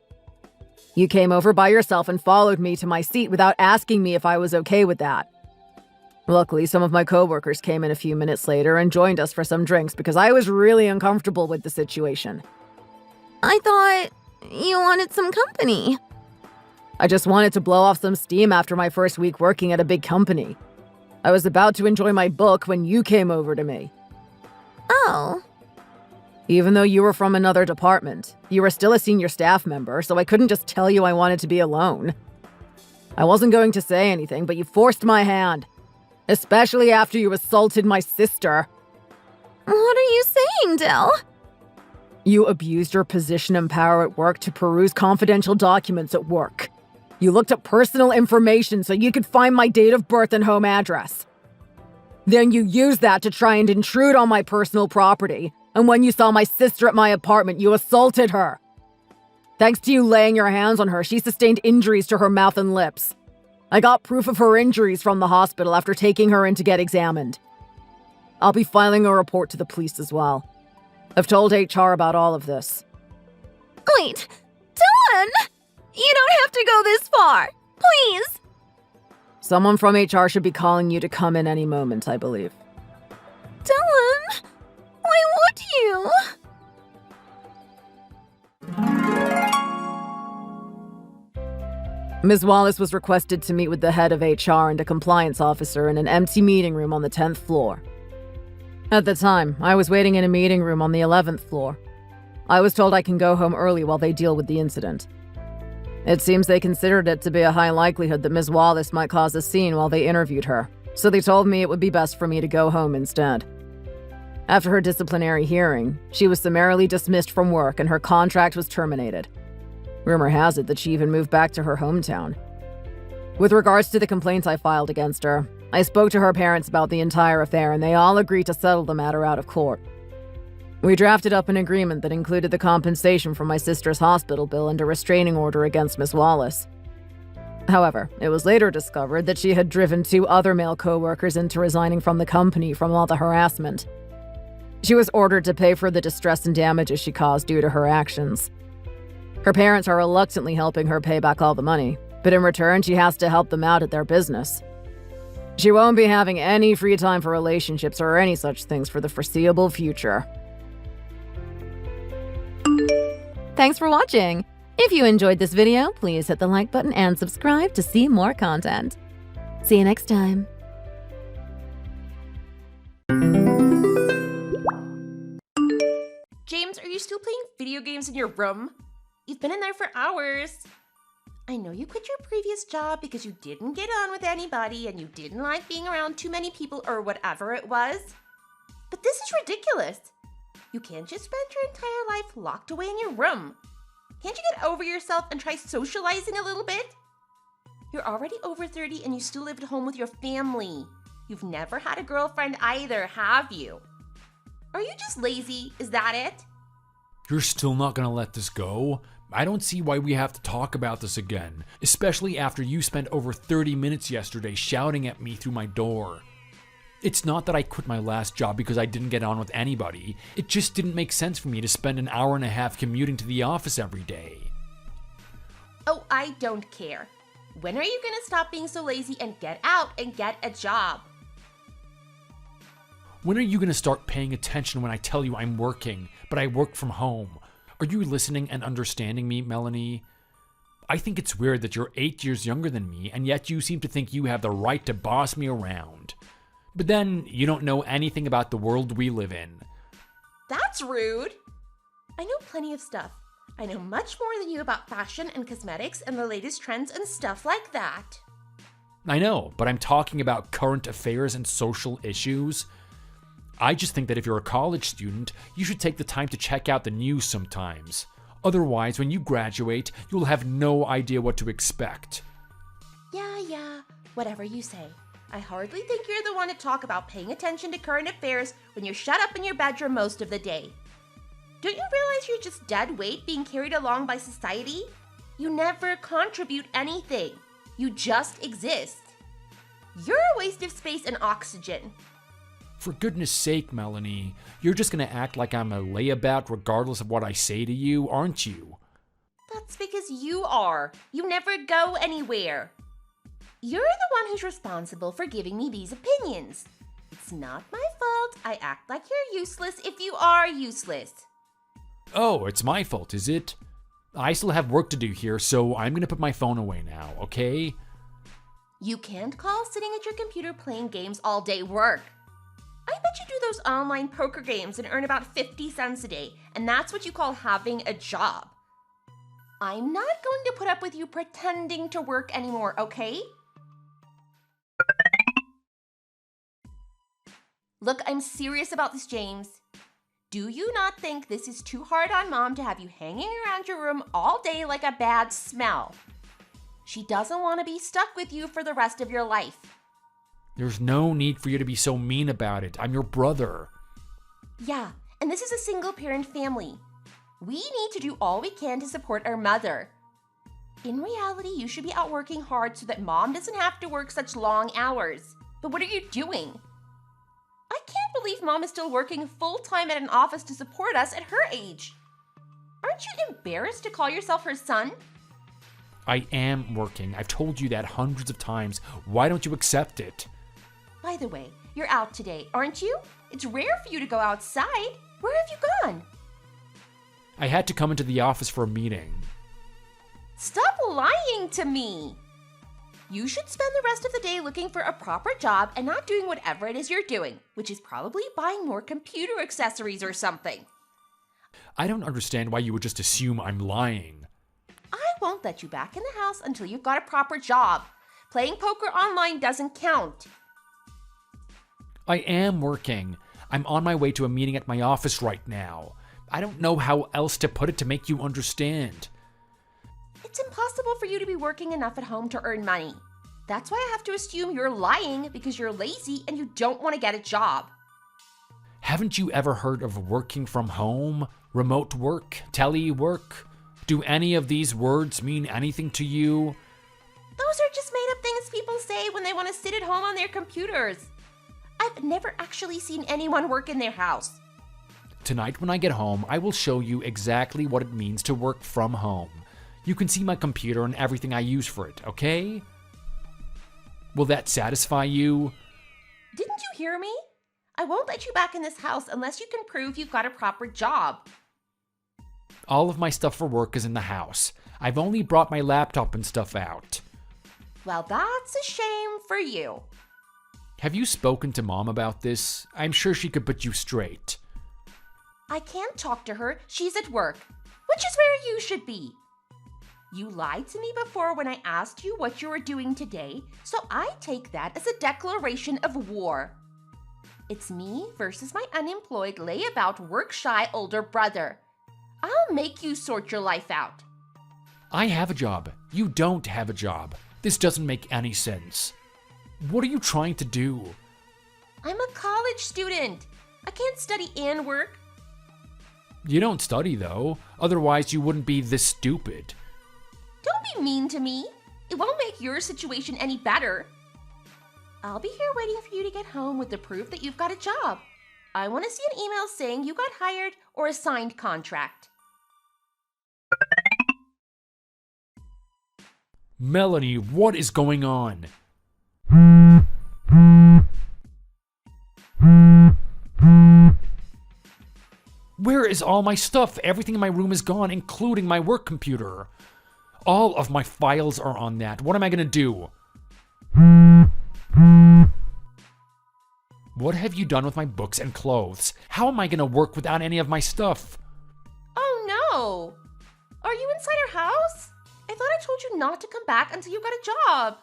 You came over by yourself and followed me to my seat without asking me if I was okay with that. Luckily, some of my coworkers came in a few minutes later and joined us for some drinks because I was really uncomfortable with the situation. I thought you wanted some company. I just wanted to blow off some steam after my first week working at a big company. I was about to enjoy my book when you came over to me. Oh. Even though you were from another department, you were still a senior staff member, so I couldn't just tell you I wanted to be alone. I wasn't going to say anything, but you forced my hand. Especially after you assaulted my sister. What are you saying, Dill? You abused your position and power at work to peruse confidential documents at work. You looked up personal information so you could find my date of birth and home address. Then you used that to try and intrude on my personal property, and when you saw my sister at my apartment, you assaulted her. Thanks to you laying your hands on her, she sustained injuries to her mouth and lips. I got proof of her injuries from the hospital after taking her in to get examined. I'll be filing a report to the police as well. I've told HR about all of this. Wait, Dylan! You don't have to go this far. Please! Someone from HR should be calling you to come in any moment, I believe. Dylan! Why would you? Ms. Wallace was requested to meet with the head of HR and a compliance officer in an empty meeting room on the 10th floor. At the time, I was waiting in a meeting room on the 11th floor. I was told I can go home early while they deal with the incident. It seems they considered it to be a high likelihood that Ms. Wallace might cause a scene while they interviewed her, so they told me it would be best for me to go home instead. After her disciplinary hearing, she was summarily dismissed from work and her contract was terminated. Rumor has it that she even moved back to her hometown. With regards to the complaints I filed against her, I spoke to her parents about the entire affair and they all agreed to settle the matter out of court. We drafted up an agreement that included the compensation for my sister's hospital bill and a restraining order against Miss Wallace. However, it was later discovered that she had driven 2 other male co-workers into resigning from the company from all the harassment. She was ordered to pay for the distress and damages she caused due to her actions. Her parents are reluctantly helping her pay back all the money, but in return she has to help them out at their business. She won't be having any free time for relationships or any such things for the foreseeable future. Thanks for watching. If you enjoyed this video, please hit the like button and subscribe to see more content. See you next time. James, are you still playing video games in your room? You've been in there for hours. I know you quit your previous job because you didn't get on with anybody and you didn't like being around too many people or whatever it was. But this is ridiculous. You can't just spend your entire life locked away in your room. Can't you get over yourself and try socializing a little bit? You're already over 30 and you still live at home with your family. You've never had a girlfriend either, have you? Are you just lazy? Is that it? You're still not gonna let this go? I don't see why we have to talk about this again, especially after you spent over 30 minutes yesterday shouting at me through my door. It's not that I quit my last job because I didn't get on with anybody. It just didn't make sense for me to spend an hour and a half commuting to the office every day. Oh, I don't care. When are you gonna stop being so lazy and get out and get a job? When are you gonna start paying attention when I tell you I'm working, but I work from home? Are you listening and understanding me, Melanie? I think it's weird that you're 8 years younger than me, and yet you seem to think you have the right to boss me around. But then, you don't know anything about the world we live in. That's rude. I know plenty of stuff. I know much more than you about fashion and cosmetics and the latest trends and stuff like that. I know, but I'm talking about current affairs and social issues. I just think that if you're a college student, you should take the time to check out the news sometimes. Otherwise, when you graduate, you'll have no idea what to expect. Yeah, whatever you say. I hardly think you're the one to talk about paying attention to current affairs when you're shut up in your bedroom most of the day. Don't you realize you're just dead weight being carried along by society? You never contribute anything. You just exist. You're a waste of space and oxygen. For goodness sake, Melanie, you're just gonna act like I'm a layabout regardless of what I say to you, aren't you? That's because you are. You never go anywhere. You're the one who's responsible for giving me these opinions. It's not my fault I act like you're useless if you are useless. Oh, it's my fault, is it? I still have work to do here, so I'm gonna put my phone away now, okay? You can't call sitting at your computer playing games all day work. I bet you do those online poker games and earn about 50 cents a day, and that's what you call having a job. I'm not going to put up with you pretending to work anymore, okay? Look, I'm serious about this, James. Do you not think this is too hard on Mom to have you hanging around your room all day like a bad smell? She doesn't want to be stuck with you for the rest of your life. There's no need for you to be so mean about it. I'm your brother. Yeah, and this is a single-parent family. We need to do all we can to support our mother. In reality, you should be out working hard so that Mom doesn't have to work such long hours. But what are you doing? I can't believe Mom is still working full-time at an office to support us at her age. Aren't you embarrassed to call yourself her son? I am working. I've told you that hundreds of times. Why don't you accept it? By the way, you're out today, aren't you? It's rare for you to go outside. Where have you gone? I had to come into the office for a meeting. Stop lying to me. You should spend the rest of the day looking for a proper job and not doing whatever it is you're doing, which is probably buying more computer accessories or something. I don't understand why you would just assume I'm lying. I won't let you back in the house until you've got a proper job. Playing poker online doesn't count. I am working. I'm on my way to a meeting at my office right now. I don't know how else to put it to make you understand. It's impossible for you to be working enough at home to earn money. That's why I have to assume you're lying because you're lazy and you don't want to get a job. Haven't you ever heard of working from home, remote work, telework? Do any of these words mean anything to you? Those are just made up things people say when they want to sit at home on their computers. I've never actually seen anyone work in their house. Tonight when I get home, I will show you exactly what it means to work from home. You can see my computer and everything I use for it, okay? Will that satisfy you? Didn't you hear me? I won't let you back in this house unless you can prove you've got a proper job. All of my stuff for work is in the house. I've only brought my laptop and stuff out. Well, that's a shame for you. Have you spoken to Mom about this? I'm sure she could put you straight. I can't talk to her. She's at work, which is where you should be. You lied to me before when I asked you what you were doing today, so I take that as a declaration of war. It's me versus my unemployed, layabout, work-shy older brother. I'll make you sort your life out. I have a job. You don't have a job. This doesn't make any sense. What are you trying to do? I'm a college student. I can't study and work. You don't study, though. Otherwise, you wouldn't be this stupid. Don't be mean to me. It won't make your situation any better. I'll be here waiting for you to get home with the proof that you've got a job. I want to see an email saying you got hired or a signed contract. Melanie, what is going on? Where is all my stuff? Everything in my room is gone, including my work computer. All of my files are on that. What am I gonna do? What have you done with my books and clothes? How am I gonna work without any of my stuff? Oh no! Are you inside our house? I thought I told you not to come back until you got a job.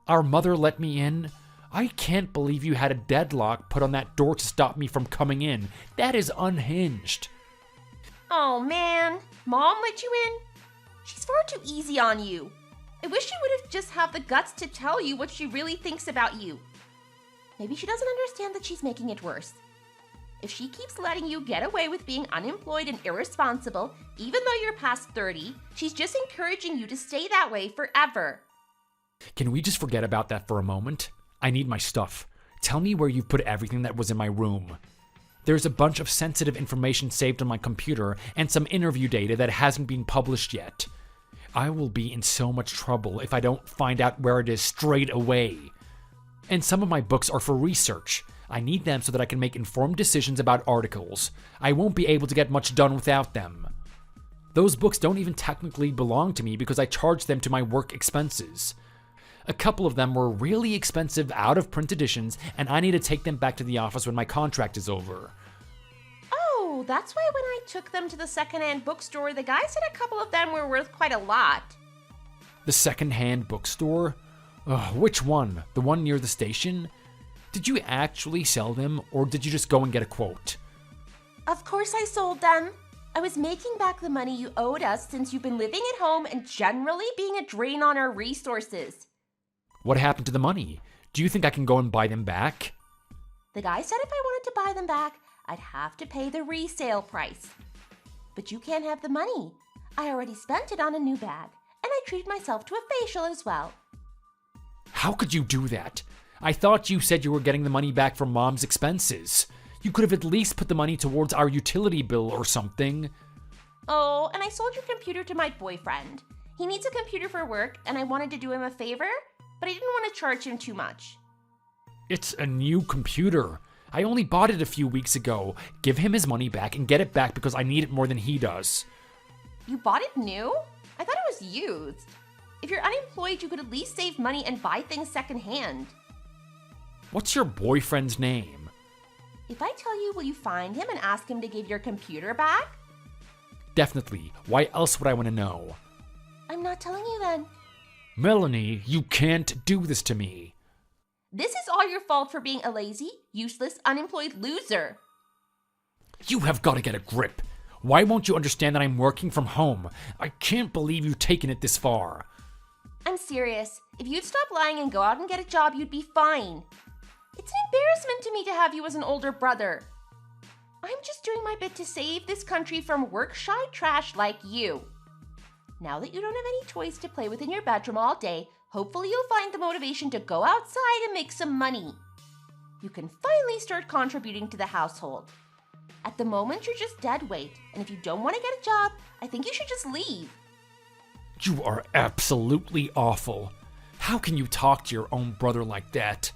Our mother let me in? I can't believe you had a deadlock put on that door to stop me from coming in. That is unhinged. Oh man, Mom let you in? She's far too easy on you. I wish she would have just had the guts to tell you what she really thinks about you. Maybe she doesn't understand that she's making it worse. If she keeps letting you get away with being unemployed and irresponsible, even though you're past 30, she's just encouraging you to stay that way forever. Can we just forget about that for a moment? I need my stuff. Tell me where you've put everything that was in my room. There's a bunch of sensitive information saved on my computer and some interview data that hasn't been published yet. I will be in so much trouble if I don't find out where it is straight away. And some of my books are for research. I need them so that I can make informed decisions about articles. I won't be able to get much done without them. Those books don't even technically belong to me because I charged them to my work expenses. A couple of them were really expensive out-of-print editions, and I need to take them back to the office when my contract is over. Oh, that's why when I took them to the secondhand bookstore, the guy said a couple of them were worth quite a lot. The second-hand bookstore? Ugh, which one? The one near the station? Did you actually sell them, or did you just go and get a quote? Of course I sold them. I was making back the money you owed us since you've been living at home and generally being a drain on our resources. What happened to the money? Do you think I can go and buy them back? The guy said if I wanted to buy them back, I'd have to pay the resale price. But you can't have the money. I already spent it on a new bag, and I treated myself to a facial as well. How could you do that? I thought you said you were getting the money back from Mom's expenses. You could have at least put the money towards our utility bill or something. Oh, and I sold your computer to my boyfriend. He needs a computer for work, and I wanted to do him a favor, but I didn't want to charge him too much. It's a new computer. I only bought it a few weeks ago. Give him his money back and get it back because I need it more than he does. You bought it new? I thought it was used. If you're unemployed, you could at least save money and buy things secondhand. What's your boyfriend's name? If I tell you, will you find him and ask him to give your computer back? Definitely. Why else would I want to know? I'm not telling you then. Melanie, you can't do this to me. This is all your fault for being a lazy, useless, unemployed loser. You have got to get a grip. Why won't you understand that I'm working from home? I can't believe you've taken it this far. I'm serious. If you'd stop lying and go out and get a job, you'd be fine. It's an embarrassment to me to have you as an older brother. I'm just doing my bit to save this country from work-shy trash like you. Now that you don't have any toys to play with in your bedroom all day, hopefully you'll find the motivation to go outside and make some money. You can finally start contributing to the household. At the moment, you're just dead weight, and if you don't want to get a job, I think you should just leave. You are absolutely awful. How can you talk to your own brother like that?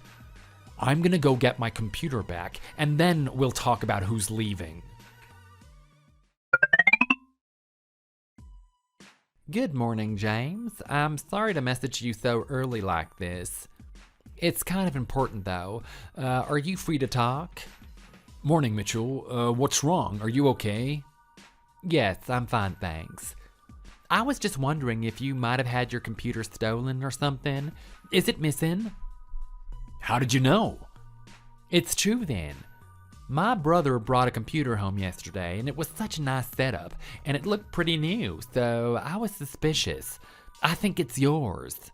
I'm gonna go get my computer back, and then we'll talk about who's leaving. Good morning, James. I'm sorry to message you so early like this. It's kind of important, though. Are you free to talk? Morning, Mitchell. What's wrong? Are you okay? Yes, I'm fine, thanks. I was just wondering if you might have had your computer stolen or something. Is it missing? How did you know? It's true then. My brother brought a computer home yesterday, and it was such a nice setup, and it looked pretty new, so I was suspicious. I think it's yours.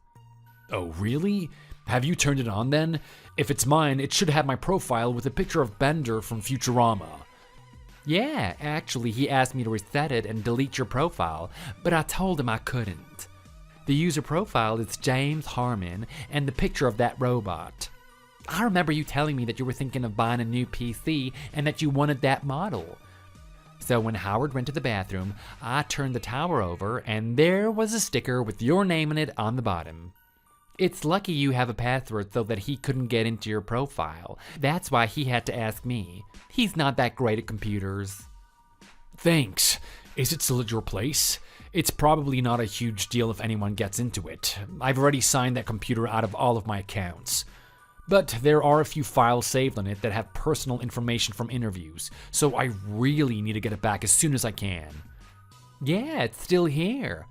Oh, really? Have you turned it on then? If it's mine, it should have my profile with a picture of Bender from Futurama. Yeah, actually, he asked me to reset it and delete your profile, but I told him I couldn't. The user profile is James Harmon, and the picture of that robot. I remember you telling me that you were thinking of buying a new PC and that you wanted that model. So when Howard went to the bathroom, I turned the tower over and there was a sticker with your name on it on the bottom. It's lucky you have a password so that he couldn't get into your profile. That's why he had to ask me. He's not that great at computers. Thanks. Is it still at your place? It's probably not a huge deal if anyone gets into it. I've already signed that computer out of all of my accounts. But there are a few files saved on it that have personal information from interviews, so I really need to get it back as soon as I can. Yeah, it's still here.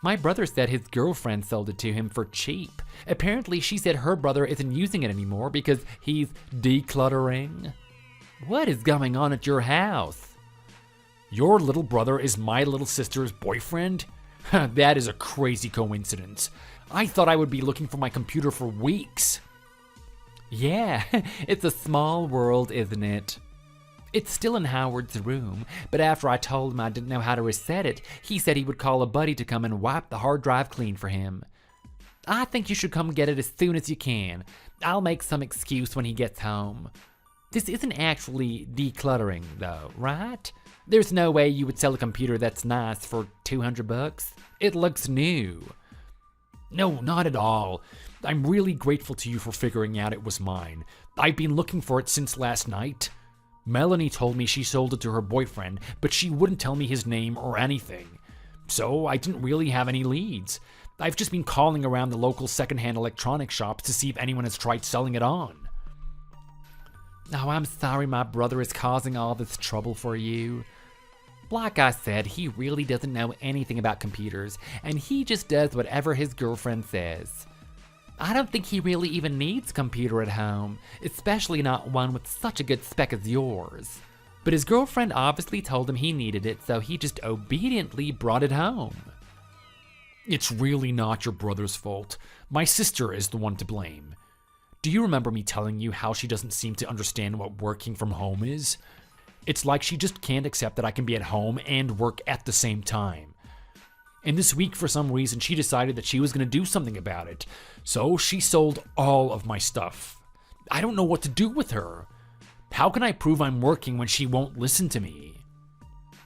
My brother said his girlfriend sold it to him for cheap. Apparently she said her brother isn't using it anymore because he's decluttering. What is going on at your house? Your little brother is my little sister's boyfriend? That is a crazy coincidence. I thought I would be looking for my computer for weeks. Yeah, it's a small world, isn't it? It's still in Howard's room, but after I told him I didn't know how to reset it, he said he would call a buddy to come and wipe the hard drive clean for him. I think you should come get it as soon as you can. I'll make some excuse when he gets home. This isn't actually decluttering, though, right? There's no way you would sell a computer that's nice for $200. It looks new. No, not at all. I'm really grateful to you for figuring out it was mine. I've been looking for it since last night. Melanie told me she sold it to her boyfriend, but she wouldn't tell me his name or anything. So I didn't really have any leads. I've just been calling around the local secondhand electronics shops to see if anyone has tried selling it on. Oh, I'm sorry my brother is causing all this trouble for you. Like I said, he really doesn't know anything about computers, and he just does whatever his girlfriend says. I don't think he really even needs a computer at home, especially not one with such a good spec as yours. But his girlfriend obviously told him he needed it, so he just obediently brought it home. It's really not your brother's fault. My sister is the one to blame. Do you remember me telling you how she doesn't seem to understand what working from home is? It's like she just can't accept that I can be at home and work at the same time. And this week, for some reason, she decided that she was going to do something about it. So she sold all of my stuff. I don't know what to do with her. How can I prove I'm working when she won't listen to me?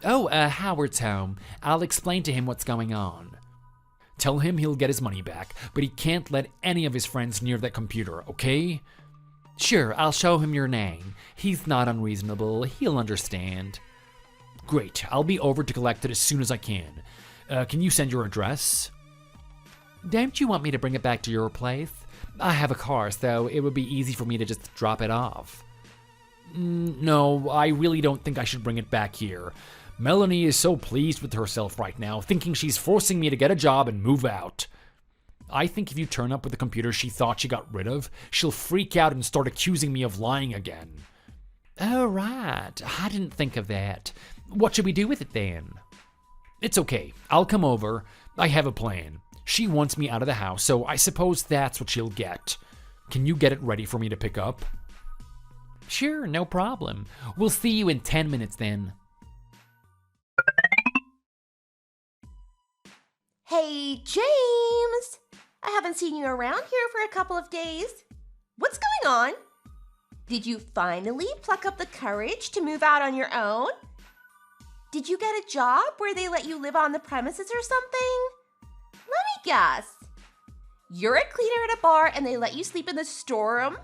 Oh, Howard's home. I'll explain to him what's going on. Tell him he'll get his money back, but he can't let any of his friends near that computer, okay? Sure, I'll show him your name. He's not unreasonable. He'll understand. Great, I'll be over to collect it as soon as I can. Can you send your address? Don't you want me to bring it back to your place? I have a car, so it would be easy for me to just drop it off. No, I really don't think I should bring it back here. Melanie is so pleased with herself right now, thinking she's forcing me to get a job and move out. I think if you turn up with the computer she thought she got rid of, she'll freak out and start accusing me of lying again. Oh, right. I didn't think of that. What should we do with it then? It's okay. I'll come over. I have a plan. She wants me out of the house, so I suppose that's what she'll get. Can you get it ready for me to pick up? Sure, no problem. We'll see you in 10 minutes then. Hey, James! I haven't seen you around here for a couple of days. What's going on? Did you finally pluck up the courage to move out on your own? Did you get a job where they let you live on the premises or something? Let me guess. You're a cleaner at a bar and they let you sleep in the storeroom?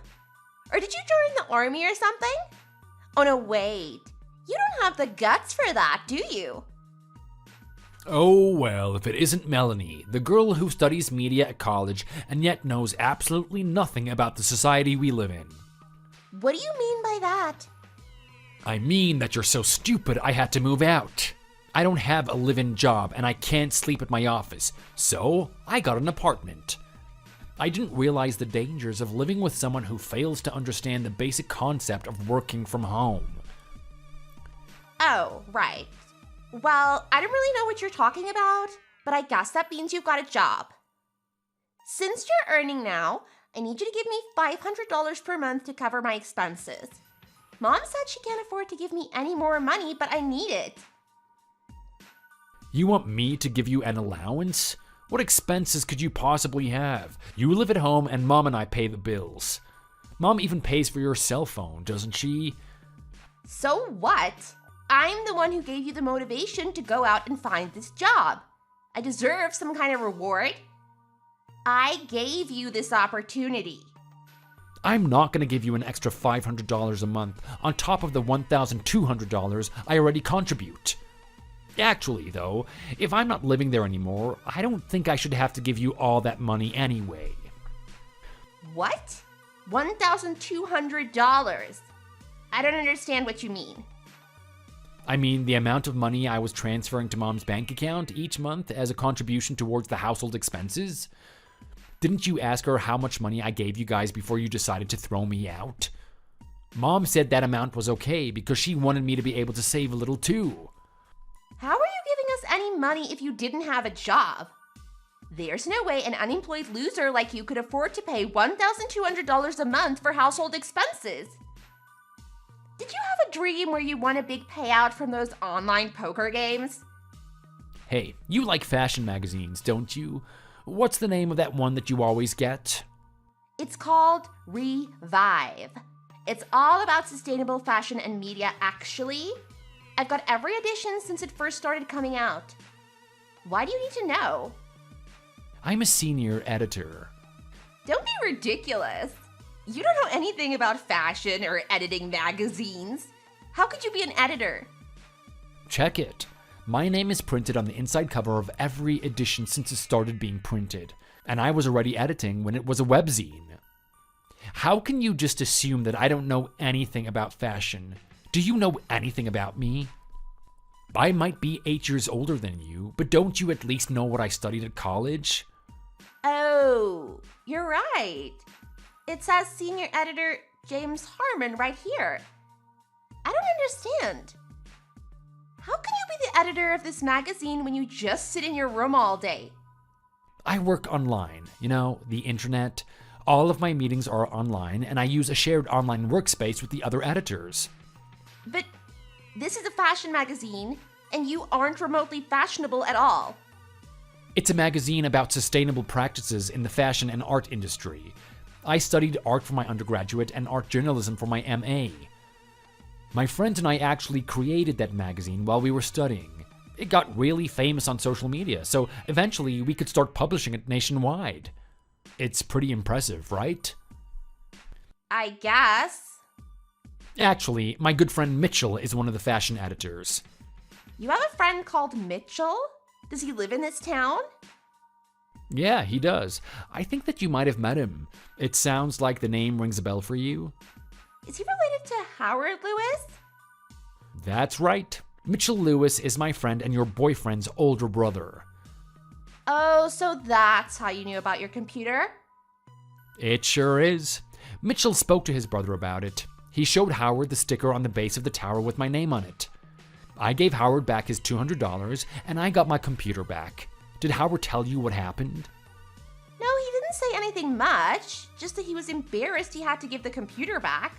Or did you join the army or something? Oh no, wait. You don't have the guts for that, do you? Oh, well, if it isn't Melanie, the girl who studies media at college and yet knows absolutely nothing about the society we live in. What do you mean by that? I mean that you're so stupid I had to move out. I don't have a live-in job and I can't sleep at my office, so I got an apartment. I didn't realize the dangers of living with someone who fails to understand the basic concept of working from home. Oh, right. Well, I don't really know what you're talking about, but I guess that means you've got a job. Since you're earning now, I need you to give me $500 per month to cover my expenses. Mom said she can't afford to give me any more money, but I need it. You want me to give you an allowance? What expenses could you possibly have? You live at home and Mom and I pay the bills. Mom even pays for your cell phone, doesn't she? So what? I'm the one who gave you the motivation to go out and find this job. I deserve some kind of reward. I gave you this opportunity. I'm not going to give you an extra $500 a month on top of the $1,200 I already contribute. Actually, though, if I'm not living there anymore, I don't think I should have to give you all that money anyway. What? $1,200? I don't understand what you mean. I mean, the amount of money I was transferring to Mom's bank account each month as a contribution towards the household expenses. Didn't you ask her how much money I gave you guys before you decided to throw me out? Mom said that amount was okay because she wanted me to be able to save a little too. How are you giving us any money if you didn't have a job? There's no way an unemployed loser like you could afford to pay $1,200 a month for household expenses. Did you have a dream where you won a big payout from those online poker games? Hey, you like fashion magazines, don't you? What's the name of that one that you always get? It's called Revive. It's all about sustainable fashion and media, actually. I've got every edition since it first started coming out. Why do you need to know? I'm a senior editor. Don't be ridiculous. You don't know anything about fashion or editing magazines. How could you be an editor? Check it. My name is printed on the inside cover of every edition since it started being printed, and I was already editing when it was a webzine. How can you just assume that I don't know anything about fashion? Do you know anything about me? I might be 8 years older than you, but don't you at least know what I studied at college? Oh, you're right. It says senior editor James Harmon right here. I don't understand. How can you be the editor of this magazine when you just sit in your room all day? I work online, the internet. All of my meetings are online, and I use a shared online workspace with the other editors. But this is a fashion magazine, and you aren't remotely fashionable at all. It's a magazine about sustainable practices in the fashion and art industry. I studied art for my undergraduate and art journalism for my MA. My friends and I actually created that magazine while we were studying. It got really famous on social media, so eventually we could start publishing it nationwide. It's pretty impressive, right? I guess. Actually, my good friend Mitchell is one of the fashion editors. You have a friend called Mitchell? Does he live in this town? Yeah, he does. I think that you might have met him. It sounds like the name rings a bell for you. Is he related to Howard Lewis? That's right. Mitchell Lewis is my friend and your boyfriend's older brother. Oh, so that's how you knew about your computer? It sure is. Mitchell spoke to his brother about it. He showed Howard the sticker on the base of the tower with my name on it. I gave Howard back his $200, and I got my computer back. Did Howard tell you what happened? No, he didn't say anything much, just that he was embarrassed he had to give the computer back.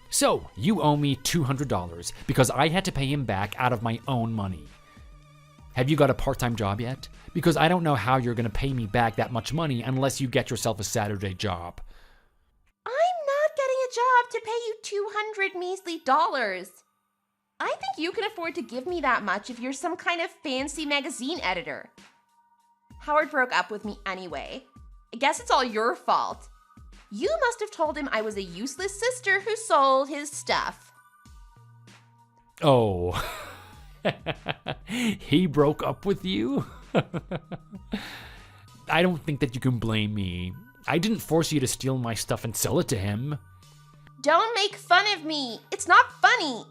So, you owe me $200 because I had to pay him back out of my own money. Have you got a part-time job yet? Because I don't know how you're going to pay me back that much money unless you get yourself a Saturday job. I'm not getting a job to pay you 200 measly dollars. I think you can afford to give me that much if you're some kind of fancy magazine editor. Howard broke up with me anyway. I guess it's all your fault. You must have told him I was a useless sister who sold his stuff. Oh, he broke up with you? I don't think that you can blame me. I didn't force you to steal my stuff and sell it to him. Don't make fun of me. It's not funny.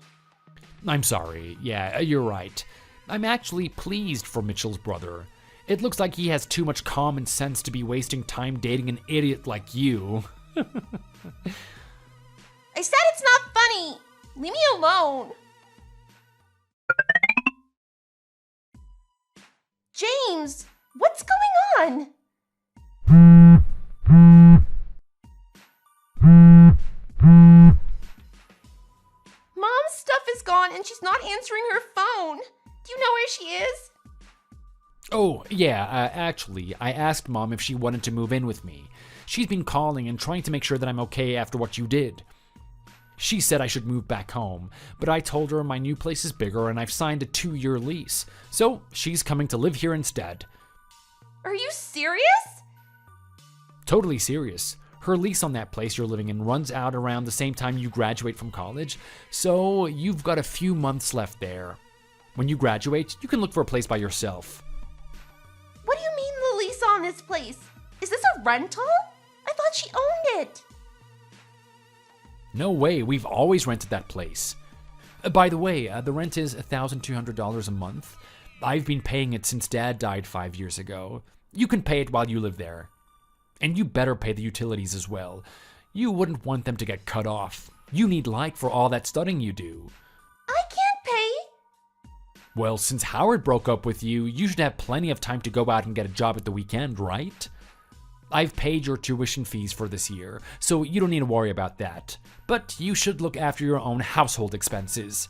I'm sorry. Yeah, you're right. I'm actually pleased for Mitchell's brother. It looks like he has too much common sense to be wasting time dating an idiot like you. I said it's not funny. Leave me alone. James, what's going on? Mom's stuff is gone and she's not answering her phone. Do you know where she is? Oh, yeah, actually, I asked Mom if she wanted to move in with me. She's been calling and trying to make sure that I'm okay after what you did. She said I should move back home, but I told her my new place is bigger and I've signed a 2-year lease, so she's coming to live here instead. Are you serious? Totally serious. Her lease on that place you're living in runs out around the same time you graduate from college, so you've got a few months left there. When you graduate, you can look for a place by yourself. What do you mean the lease on this place? Is this a rental? I thought she owned it. No way, we've always rented that place. By the way, the rent is $1,200 a month. I've been paying it since Dad died 5 years ago. You can pay it while you live there. And you better pay the utilities as well. You wouldn't want them to get cut off. You need light for all that studying you do. I can't pay. Well, since Howard broke up with you, you should have plenty of time to go out and get a job at the weekend, right? I've paid your tuition fees for this year, so you don't need to worry about that. But you should look after your own household expenses.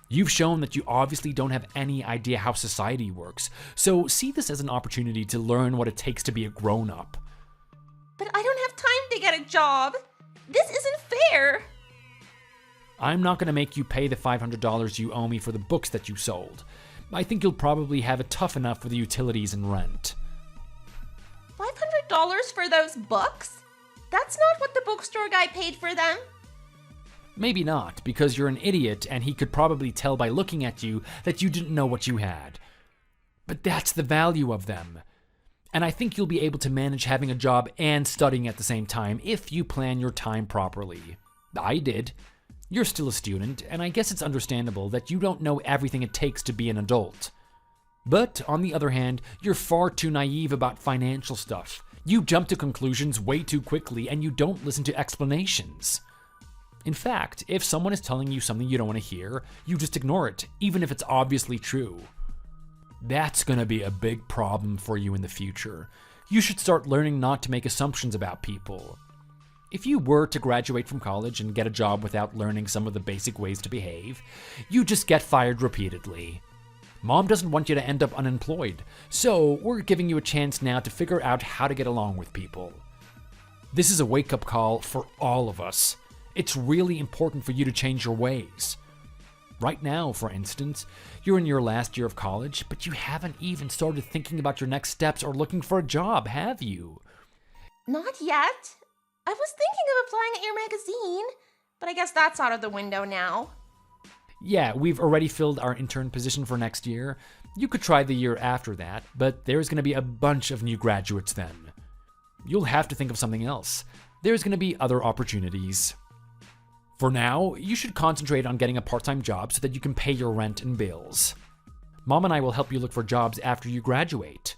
You've shown that you obviously don't have any idea how society works, so see this as an opportunity to learn what it takes to be a grown-up. But I don't have time to get a job. This isn't fair. I'm not going to make you pay the $500 you owe me for the books that you sold. I think you'll probably have it tough enough for the utilities and rent. $500 for those books? That's not what the bookstore guy paid for them. Maybe not, because you're an idiot and he could probably tell by looking at you that you didn't know what you had. But that's the value of them. And I think you'll be able to manage having a job and studying at the same time if you plan your time properly. I did. You're still a student, and I guess it's understandable that you don't know everything it takes to be an adult. But, on the other hand, you're far too naive about financial stuff. You jump to conclusions way too quickly, and you don't listen to explanations. In fact, if someone is telling you something you don't want to hear, you just ignore it, even if it's obviously true. That's gonna be a big problem for you in the future. You should start learning not to make assumptions about people. If you were to graduate from college and get a job without learning some of the basic ways to behave, you just get fired repeatedly. Mom doesn't want you to end up unemployed, so we're giving you a chance now to figure out how to get along with people. This is a wake-up call for all of us. It's really important for you to change your ways. Right now, for instance, you're in your last year of college, but you haven't even started thinking about your next steps or looking for a job, have you? Not yet. I was thinking of applying at your magazine, but I guess that's out of the window now. Yeah, we've already filled our intern position for next year. You could try the year after that, but there's going to be a bunch of new graduates then. You'll have to think of something else. There's going to be other opportunities. For now, you should concentrate on getting a part-time job so that you can pay your rent and bills. Mom and I will help you look for jobs after you graduate.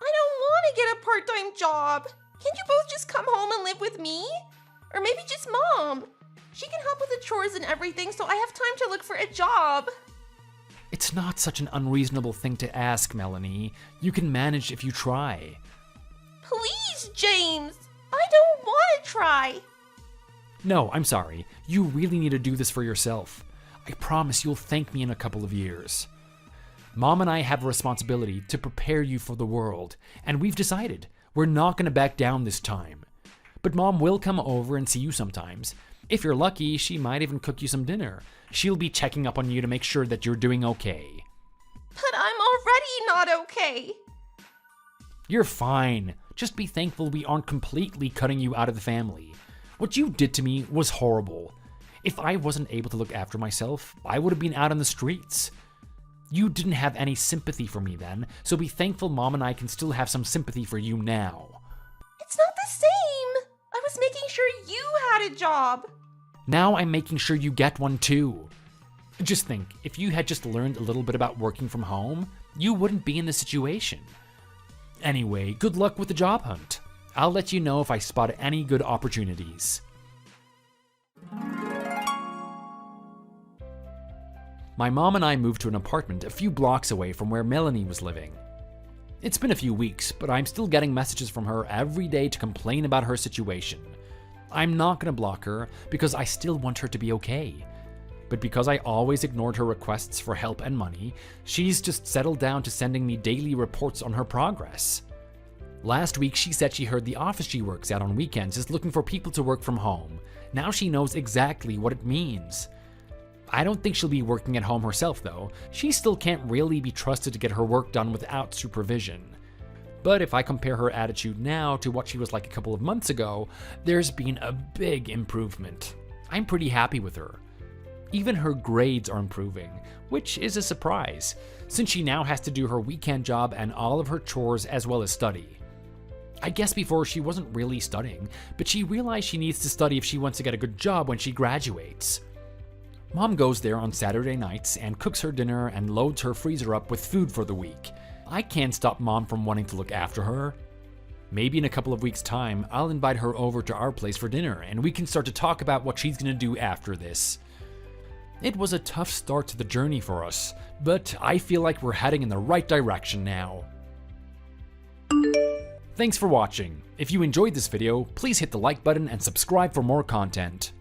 I don't want to get a part-time job. Can't you both just come home and live with me? Or maybe just Mom. She can help with the chores and everything, so I have time to look for a job. It's not such an unreasonable thing to ask, Melanie. You can manage if you try. Please, James. I don't want to try. No, I'm sorry. You really need to do this for yourself. I promise you'll thank me in a couple of years. Mom and I have a responsibility to prepare you for the world, and we've decided we're not going to back down this time. But Mom will come over and see you sometimes. If you're lucky, she might even cook you some dinner. She'll be checking up on you to make sure that you're doing okay. But I'm already not okay. You're fine. Just be thankful we aren't completely cutting you out of the family. What you did to me was horrible. If I wasn't able to look after myself, I would have been out on the streets. You didn't have any sympathy for me then, so be thankful Mom and I can still have some sympathy for you now. It's not the same. I was making sure you had a job. Now I'm making sure you get one too. Just think, if you had just learned a little bit about working from home, you wouldn't be in this situation. Anyway, good luck with the job hunt. I'll let you know if I spot any good opportunities. My mom and I moved to an apartment a few blocks away from where Melanie was living. It's been a few weeks, but I'm still getting messages from her every day to complain about her situation. I'm not gonna block her because I still want her to be okay. But because I always ignored her requests for help and money, she's just settled down to sending me daily reports on her progress. Last week, she said she heard the office she works at on weekends is looking for people to work from home. Now she knows exactly what it means. I don't think she'll be working at home herself though. She still can't really be trusted to get her work done without supervision. But if I compare her attitude now to what she was like a couple of months ago, there's been a big improvement. I'm pretty happy with her. Even her grades are improving, which is a surprise, since she now has to do her weekend job and all of her chores as well as study. I guess before she wasn't really studying, but she realized she needs to study if she wants to get a good job when she graduates. Mom goes there on Saturday nights and cooks her dinner and loads her freezer up with food for the week. I can't stop Mom from wanting to look after her. Maybe in a couple of weeks' time, I'll invite her over to our place for dinner and we can start to talk about what she's gonna do after this. It was a tough start to the journey for us, but I feel like we're heading in the right direction now. Thanks for watching. If you enjoyed this video, please hit the like button and subscribe for more content.